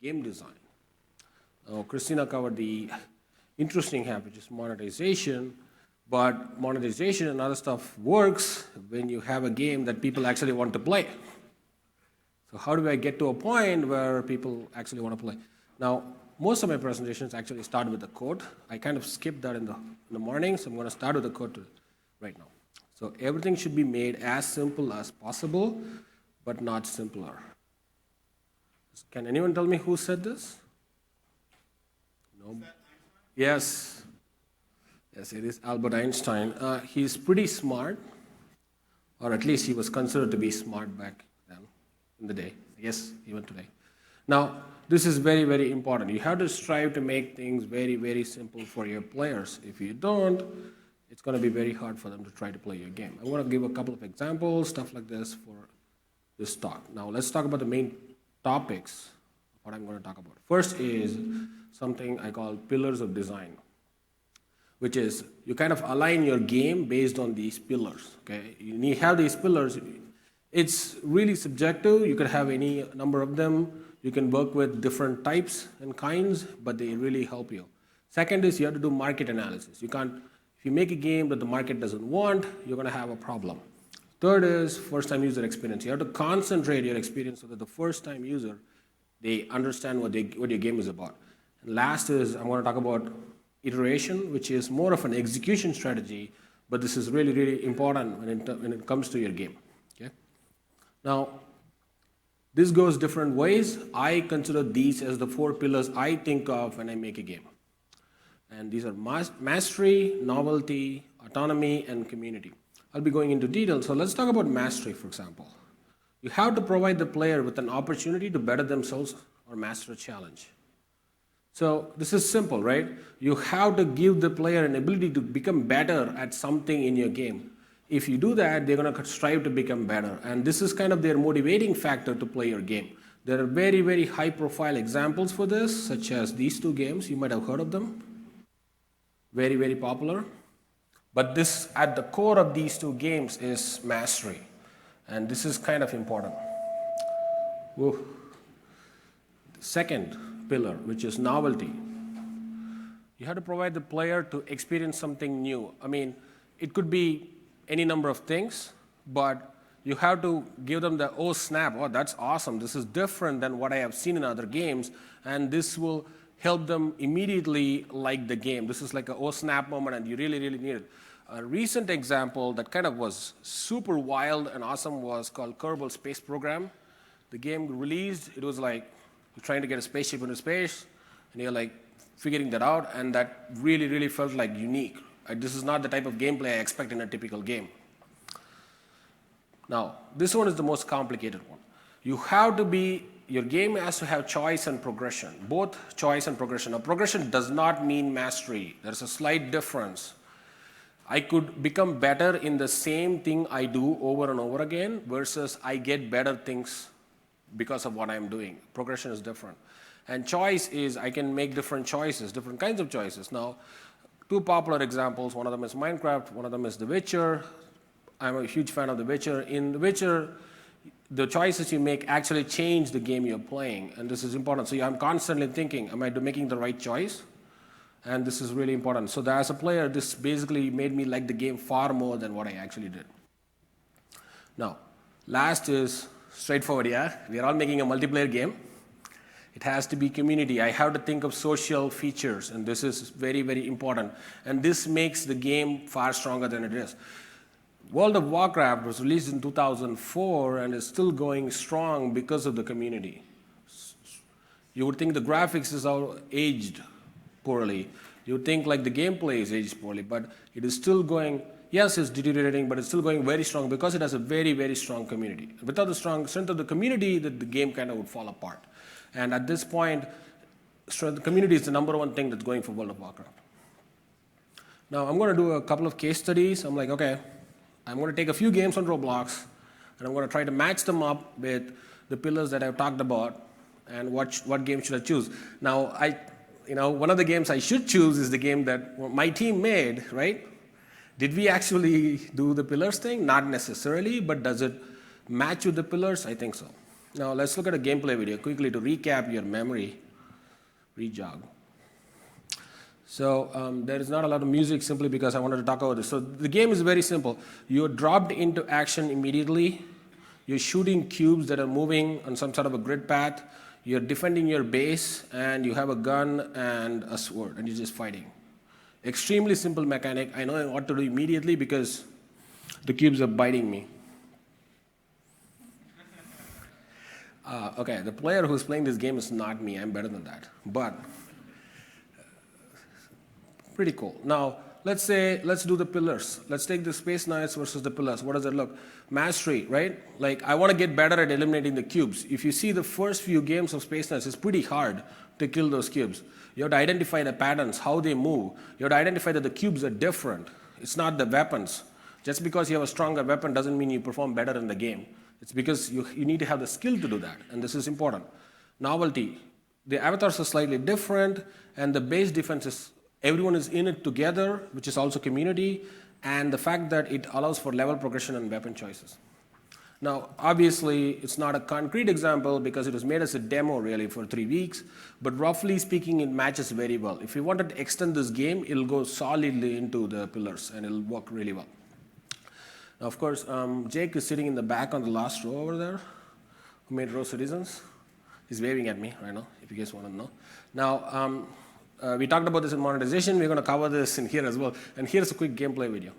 game design. Christina covered the interesting half, which is monetization, but monetization and other stuff works when you have a game that people actually want to play. So how do I get to a point where people actually want to play? Now, most of my presentations actually start with the code. I kind of skipped that in the morning, so I'm going to start with the code right now. So everything should be made as simple as possible, but not simpler. Can anyone tell me who said this? No. Yes. Yes, it is Albert Einstein. He's pretty smart, or at least he was considered to be smart back then in the day. Yes, even today. Now, this is very, very important. You have to strive to make things very, very simple for your players. If you don't, it's going to be very hard for them to try to play your game. I'm going to give a couple of examples, stuff like this for this talk. Now, let's talk about the main topics of what I'm going to talk about. First is something I call pillars of design, which is you kind of align your game based on these pillars. Okay, you have these pillars. It's really subjective. You could have any number of them. You can work with different types and kinds, but they really help you. Second is you have to do market analysis. You can't, if you make a game that the market doesn't want, you're going to have a problem. Third is first-time user experience. You have to concentrate your experience so that the first-time user, they understand what your game is about. And last is I'm going to talk about iteration, which is more of an execution strategy, but this is really, really important when it comes to your game. Okay? Now, this goes different ways. I consider these as the 4 pillars I think of when I make a game. And these are mastery, novelty, autonomy, and community. I'll be going into detail. So let's talk about mastery, for example. You have to provide the player with an opportunity to better themselves or master a challenge. So this is simple, right? You have to give the player an ability to become better at something in your game. If you do that, they're going to strive to become better. And this is kind of their motivating factor to play your game. There are very, very high-profile examples for this, such as these 2 games. You might have heard of them. Very, very popular. But this, at the core of these 2 games is mastery. And this is kind of important. Whoa. The second pillar, which is novelty. You have to provide the player to experience something new. I mean, it could be any number of things, but you have to give them the, oh snap, oh that's awesome, this is different than what I have seen in other games, and this will help them immediately like the game. This is like a oh snap moment, and you really, really need it. A recent example that kind of was super wild and awesome was called Kerbal Space Program. The game released, it was like you're trying to get a spaceship into space, and you're like figuring that out, and that really, really felt like unique. This is not the type of gameplay I expect in a typical game. Now, this one is the most complicated one. Your game has to have choice and progression, both choice and progression. Now, progression does not mean mastery. There's a slight difference. I could become better in the same thing I do over and over again versus I get better things because of what I'm doing. Progression is different. And choice is I can make different choices, different kinds of choices. Now, 2 popular examples, one of them is Minecraft, one of them is The Witcher. I'm a huge fan of The Witcher. In The Witcher, the choices you make actually change the game you're playing, and this is important. So I'm constantly thinking, am I making the right choice? And this is really important. So as a player, this basically made me like the game far more than what I actually did. Now, last is straightforward, yeah? We are all making a multiplayer game. It has to be community. I have to think of social features, and this is very, very important. And this makes the game far stronger than it is. World of Warcraft was released in 2004 and is still going strong because of the community. You would think the graphics is all aged poorly. You would think like the gameplay is aged poorly, but it is still going, yes, it's deteriorating, but it's still going very strong because it has a very, very strong community. Without the strong strength of the community, the game kind of would fall apart. And at this point, the community is the #1 thing that's going for World of Warcraft. Now, I'm going to do a couple of case studies. I'm like, okay, I'm going to take a few games on Roblox, and I'm going to try to match them up with the pillars that I've talked about, and what game should I choose. Now, one of the games I should choose is the game that my team made, right? Did we actually do the pillars thing? Not necessarily, but does it match with the pillars? I think so. Now let's look at a gameplay video quickly to recap your memory, re-jog. So there is not a lot of music simply because I wanted to talk about this. So the game is very simple. You're dropped into action immediately. You're shooting cubes that are moving on some sort of a grid path. You're defending your base, and you have a gun and a sword, and you're just fighting. Extremely simple mechanic. I know what to do immediately because the cubes are biting me. Okay, the player who's playing this game is not me. I'm better than that. But pretty cool. Now, let's do the pillars. Let's take the Space Knights versus the pillars. What does it look? Mastery, right? Like, I want to get better at eliminating the cubes. If you see the first few games of Space Knights, it's pretty hard to kill those cubes. You have to identify the patterns, how they move. You have to identify that the cubes are different. It's not the weapons. Just because you have a stronger weapon doesn't mean you perform better in the game. It's because you need to have the skill to do that, and this is important. Novelty. The avatars are slightly different, and the base defense is everyone is in it together, which is also community, and the fact that it allows for level progression and weapon choices. Now, obviously, it's not a concrete example because it was made as a demo really for 3 weeks, but roughly speaking, it matches very well. If you wanted to extend this game, it'll go solidly into the pillars, and it'll work really well. Now, of course, Jake is sitting in the back on the last row over there, who made Row Citizens. He's waving at me right now, if you guys want to know. Now, we talked about this in monetization. We're going to cover this in here as well. And here's a quick gameplay video.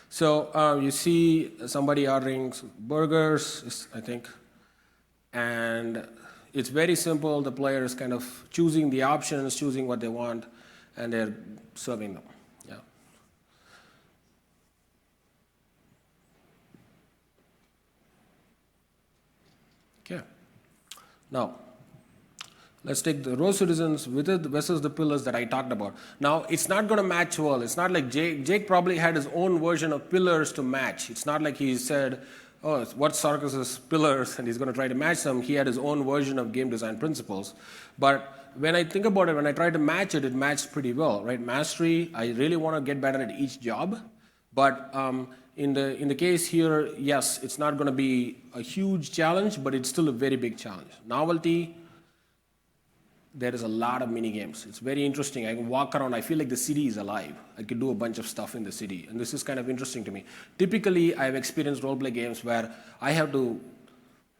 So you see somebody ordering some burgers, I think. And it's very simple. The player is kind of choosing the options, choosing what they want, and they're serving them. Yeah. Okay. Now, let's take the Row Citizens with it versus the pillars that I talked about. Now, it's not going to match well. It's not like Jake probably had his own version of pillars to match. It's not like he said, oh, what's Sarkis's pillars, and he's going to try to match them. He had his own version of game design principles. But when I think about it, when I try to match it, it matched pretty well, right? Mastery, I really want to get better at each job. But in the case here, yes, it's not going to be a huge challenge, but it's still a very big challenge. Novelty, there is a lot of mini games. It's very interesting. I can walk around. I feel like the city is alive. I could do a bunch of stuff in the city. And this is kind of interesting to me. Typically, I've experienced role-play games where I have to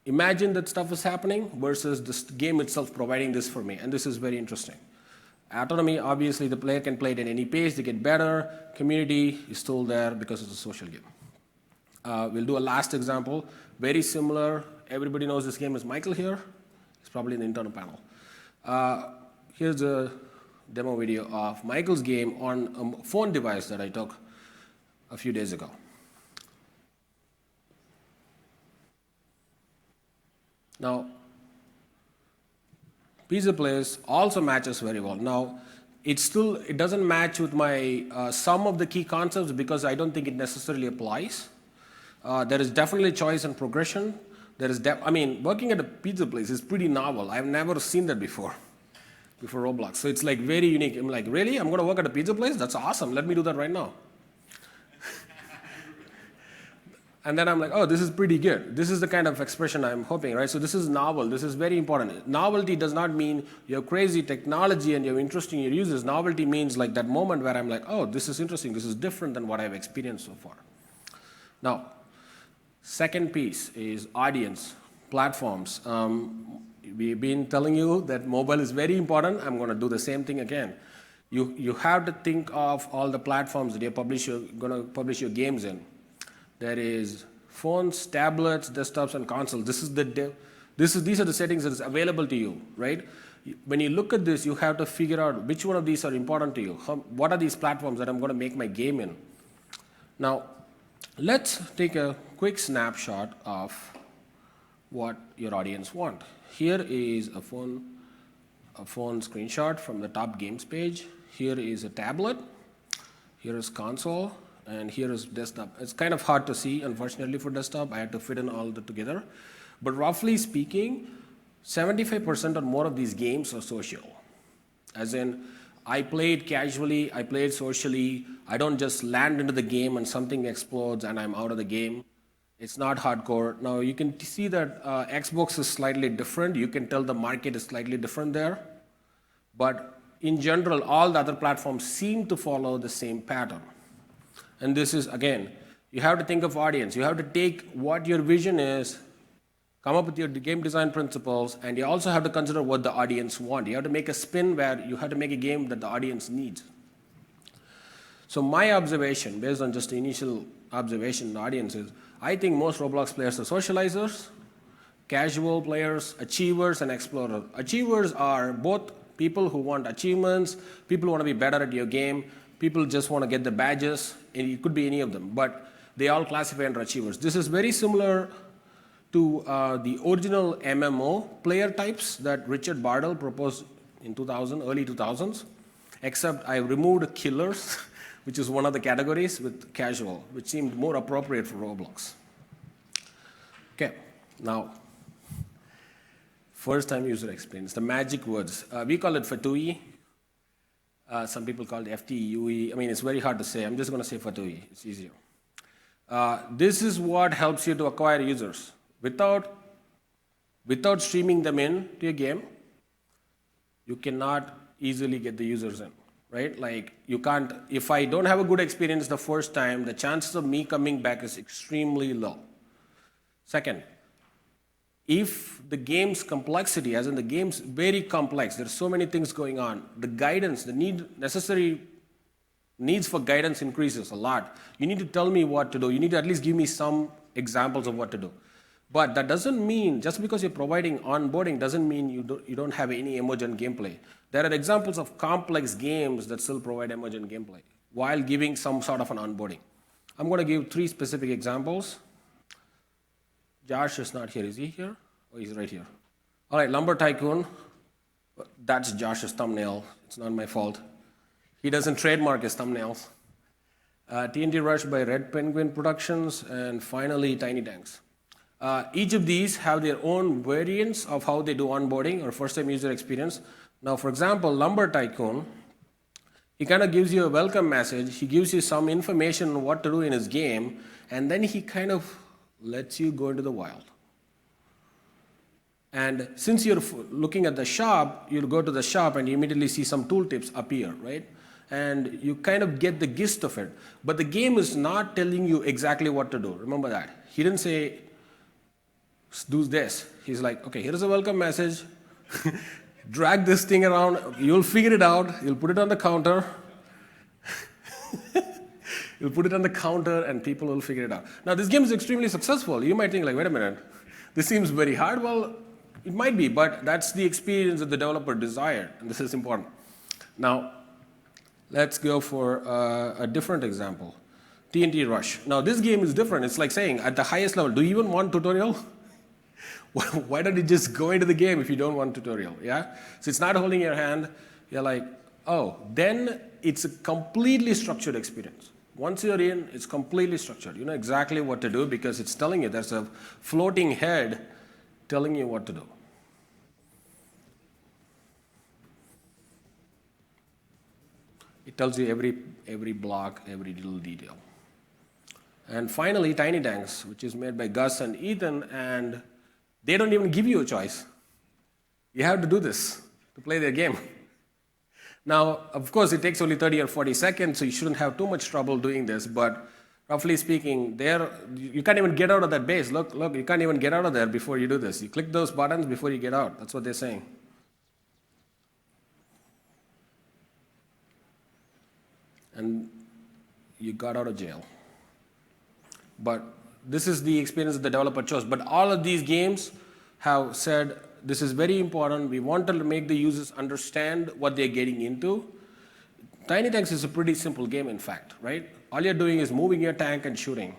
imagine that stuff is happening versus the game itself providing this for me. And this is very interesting. Autonomy, obviously, the player can play it at any pace. They get better. Community is still there because it's a social game. We'll do a last example. Very similar. Everybody knows this game is Michael here. It's probably in the internal panel. Here's a demo video of Michael's game on a phone device that I took a few days ago. Now, Pizza Place also matches very well. Now, it doesn't match with my some of the key concepts because I don't think it necessarily applies. There is definitely choice and progression. Working at a pizza place is pretty novel. I've never seen that before Roblox. So it's like very unique. I'm like, really? I'm going to work at a pizza place? That's awesome. Let me do that right now. And then I'm like, oh, this is pretty good. This is the kind of expression I'm hoping, right? So this is novel. This is very important. Novelty does not mean you have crazy technology and you're interesting in your users. Novelty means like that moment where I'm like, oh, this is interesting. This is different than what I've experienced so far. Now, second piece is audience, platforms. We've been telling you that mobile is very important. I'm going to do the same thing again. You have to think of all the platforms that you're going to publish your games in. There is phones, tablets, desktops, and consoles. These are the settings that is available to you, right? When you look at this, you have to figure out which one of these are important to you. What are these platforms that I'm going to make my game in? Now, let's take a quick snapshot of what your audience want. Here is a phone screenshot from the top games page. Here is a tablet. Here is console. And here is desktop. It's kind of hard to see, unfortunately, for desktop. I had to fit in all that together. But roughly speaking, 75% or more of these games are social. As in, I played casually, I played socially. I don't just land into the game and something explodes and I'm out of the game. It's not hardcore. Now you can see that Xbox is slightly different. You can tell the market is slightly different there. But in general, all the other platforms seem to follow the same pattern. And this is, again, you have to think of audience. You have to take what your vision is, come up with your game design principles, and you also have to consider what the audience wants. You have to make a spin where you have to make a game that the audience needs. So my observation, based on just the initial observation in the audience, is I think most Roblox players are socializers, casual players, achievers, and explorers. Achievers are both people who want achievements, people who want to be better at your game, people just want to get the badges, and it could be any of them, but they all classify under achievers. This is very similar to the original MMO player types that Richard Bardell proposed in early 2000s, except I removed killers, which is one of the categories, with casual, which seemed more appropriate for Roblox. Okay, now, first time user experience, the magic words. We call it FATUI. Some people call it FTUE. I mean, it's very hard to say. I'm just going to say FATUI. It's easier. This is what helps you to acquire users. Without streaming them in to your game, you cannot easily get the users in, right? Like, you can't, if I don't have a good experience the first time, the chances of me coming back is extremely low. Second, if the game's complexity, as in the game's very complex, there's so many things going on, the guidance, the necessary needs for guidance increases a lot. You need to tell me what to do. You need to at least give me some examples of what to do. But that doesn't mean, just because you're providing onboarding, doesn't mean you don't have any emergent gameplay. There are examples of complex games that still provide emergent gameplay while giving some sort of an onboarding. I'm going to give 3 specific examples. Josh is not here. Is he here? Oh, he's right here. All right, Lumber Tycoon. That's Josh's thumbnail. It's not my fault. He doesn't trademark his thumbnails. TNT Rush by Red Penguin Productions, and finally, Tiny Tanks. Each of these have their own variants of how they do onboarding or first-time user experience. Now, for example, Lumber Tycoon, he kind of gives you a welcome message. He gives you some information on what to do in his game, and then he kind of lets you go into the wild. And since you're looking at the shop, you'll go to the shop and you immediately see some tooltips appear, right? And you kind of get the gist of it. But the game is not telling you exactly what to do. Remember that. He didn't say, do this. He's like, okay, here's a welcome message. Drag this thing around. You'll figure it out. You'll put it on the counter. You'll put it on the counter and people will figure it out. Now, this game is extremely successful. You might think, like, wait a minute, this seems very hard. Well, it might be, but that's the experience that the developer desired, and this is important. Now, let's go for a different example. TNT Rush. Now, this game is different. It's like saying, at the highest level, do you even want tutorial? Why don't you just go into the game if you don't want tutorial, yeah? So it's not holding your hand. You're like, oh, then it's a completely structured experience. Once you're in, it's completely structured. You know exactly what to do because it's telling you. There's a floating head telling you what to do. It tells you every block, every little detail. And finally, Tiny Tanks, which is made by Gus and Ethan, and they don't even give you a choice. You have to do this to play their game. Now, of course, it takes only 30 or 40 seconds, so you shouldn't have too much trouble doing this, but roughly speaking, you can't even get out of that base. Look, you can't even get out of there before you do this. You click those buttons before you get out. That's what they're saying. And you got out of jail. But this is the experience that the developer chose. But all of these games have said, this is very important. We want to make the users understand what they're getting into. Tiny Tanks is a pretty simple game, in fact, right? All you're doing is moving your tank and shooting.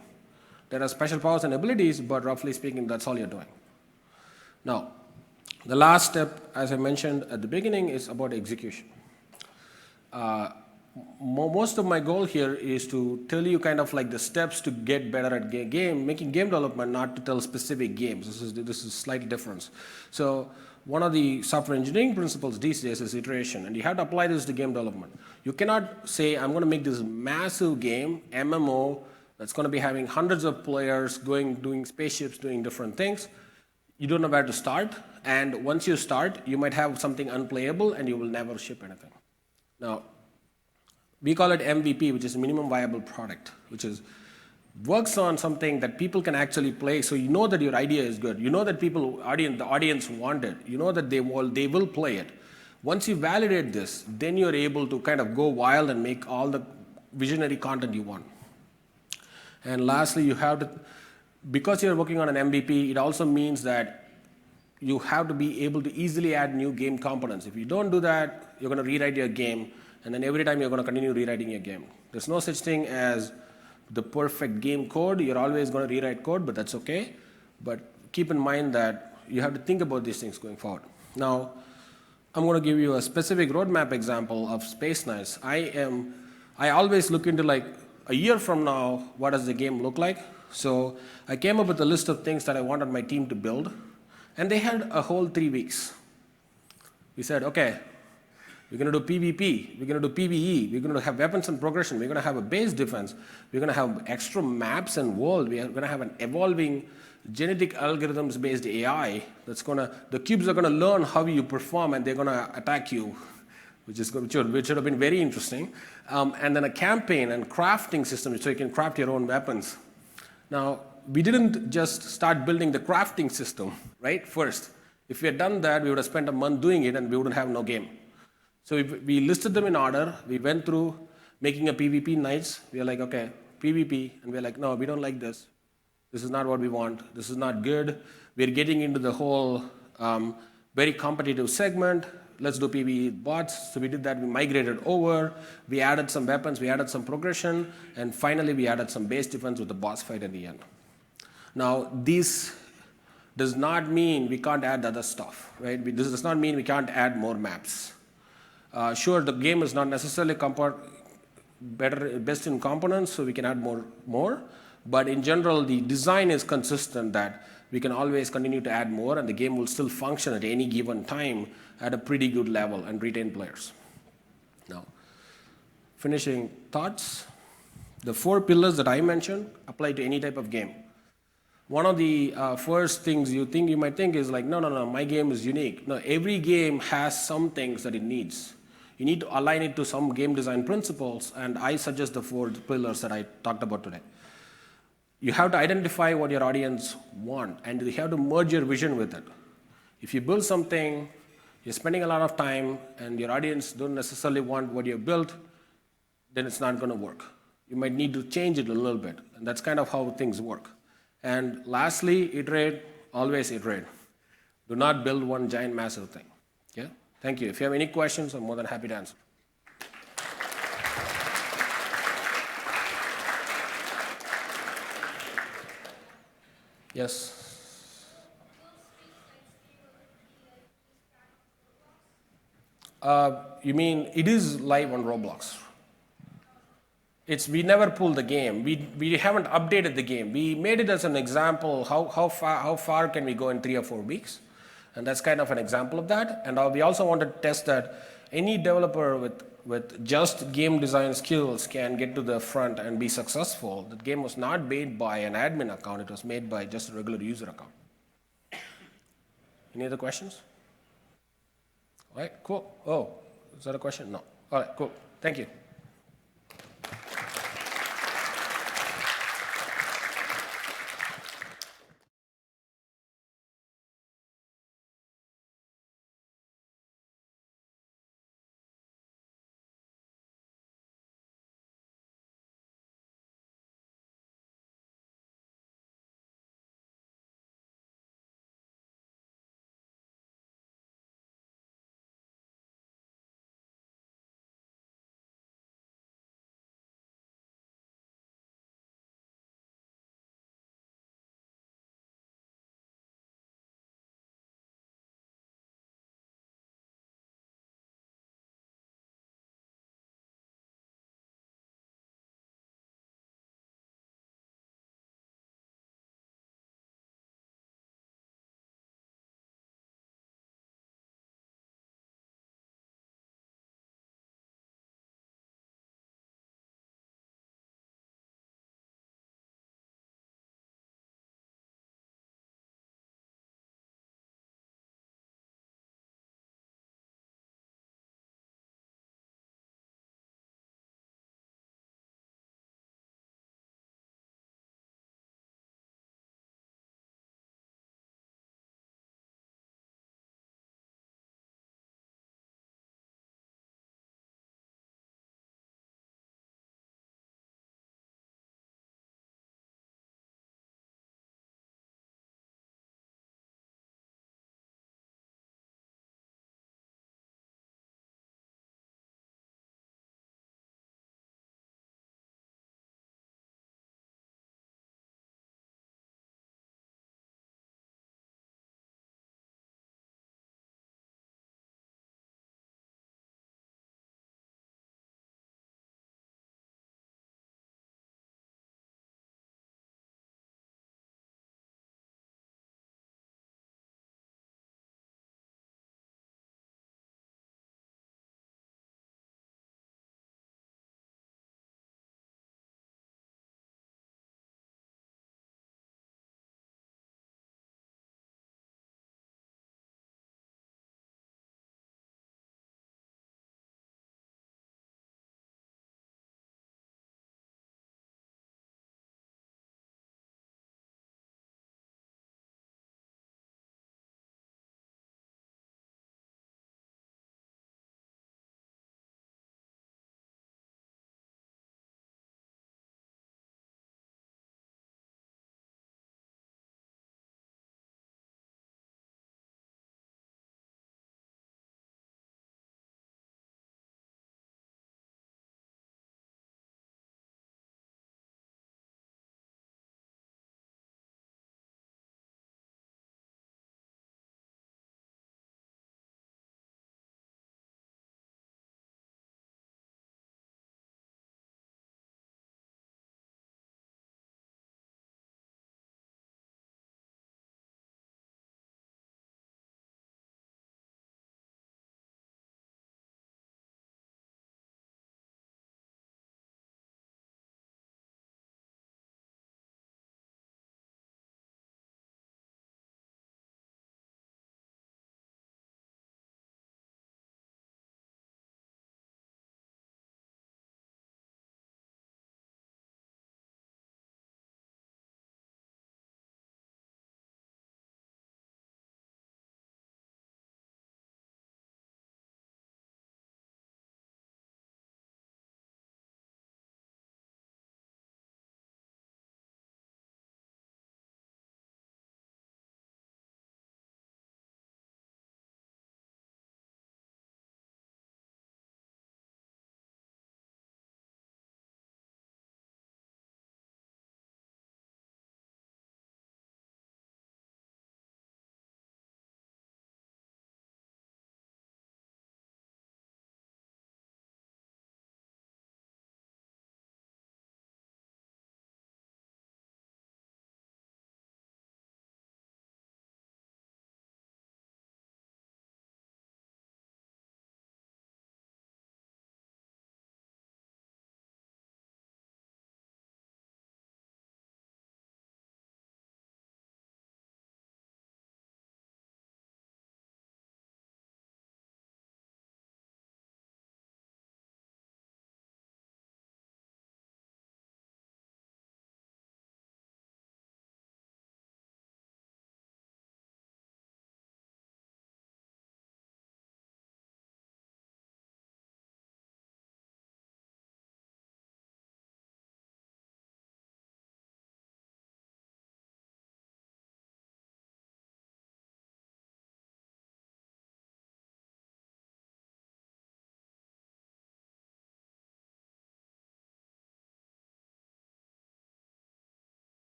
There are special powers and abilities, but roughly speaking, that's all you're doing. Now, the last step, as I mentioned at the beginning, is about execution. Most of my goal here is to tell you kind of like the steps to get better at making game development, not to tell specific games. This is slight difference. So one of the software engineering principles these days is iteration, and you have to apply this to game development. You cannot say, I'm going to make this massive game, MMO, that's going to be having hundreds of players doing spaceships, doing different things. You don't know where to start, and once you start, you might have something unplayable, and you will never ship anything. Now, we call it MVP, which is minimum viable product, which is works on something that people can actually play, so you know that your idea is good. You know that the audience want it. You know that they will play it. Once you validate this, then you're able to kind of go wild and make all the visionary content you want. And lastly, you have to, because you're working on an MVP, it also means that you have to be able to easily add new game components. If you don't do that, you're going to rewrite your game, and then every time you're going to continue rewriting your game. There's no such thing as the perfect game code. You're always going to rewrite code, but that's okay. But keep in mind that you have to think about these things going forward. Now, I'm going to give you a specific roadmap example of Space Knights. I always look into like a year from now, what does the game look like? So I came up with a list of things that I wanted my team to build, and they had a whole 3 weeks. We said, okay, we're going to do PvP, we're going to do PvE, we're going to have weapons and progression, we're going to have a base defense, we're going to have extra maps and world, we're going to have an evolving genetic algorithms based AI that's going to, the cubes are going to learn how you perform and they're going to attack you, which should have been very interesting. And then a campaign and crafting system so you can craft your own weapons. Now, we didn't just start building the crafting system, right, first. If we had done that, we would have spent a month doing it and we wouldn't have no game. So we listed them in order. We went through making a PvP Knights. We were like, okay, PvP. And we're like, no, we don't like this. This is not what we want. This is not good. We're getting into the whole very competitive segment. Let's do PvE bots. So we did that. We migrated over. We added some weapons. We added some progression. And finally, we added some base defense with the boss fight at the end. Now, this does not mean we can't add other stuff, right? This does not mean we can't add more maps. Sure, the game is not necessarily best in components, so we can add more. But in general, the design is consistent that we can always continue to add more, and the game will still function at any given time at a pretty good level and retain players. Now, finishing thoughts. The 4 pillars that I mentioned apply to any type of game. One of the first things you might think is like, no, my game is unique. No, every game has some things that it needs. You need to align it to some game design principles, and I suggest the 4 pillars that I talked about today. You have to identify what your audience want, and you have to merge your vision with it. If you build something, you're spending a lot of time, and your audience don't necessarily want what you built, then it's not going to work. You might need to change it a little bit, and that's kind of how things work. And lastly, iterate, always iterate. Do not build one giant massive thing. Okay? Thank you. If you have any questions, I'm more than happy to answer. Yes. You mean it is live on Roblox? We never pulled the game. We haven't updated the game. We made it as an example. How far can we go in 3 or 4 weeks? And that's kind of an example of that. And we also want to test that any developer with just game design skills can get to the front and be successful. The game was not made by an admin account. It was made by just a regular user account. Any other questions? All right, cool. Oh, is that a question? No. All right, cool. Thank you.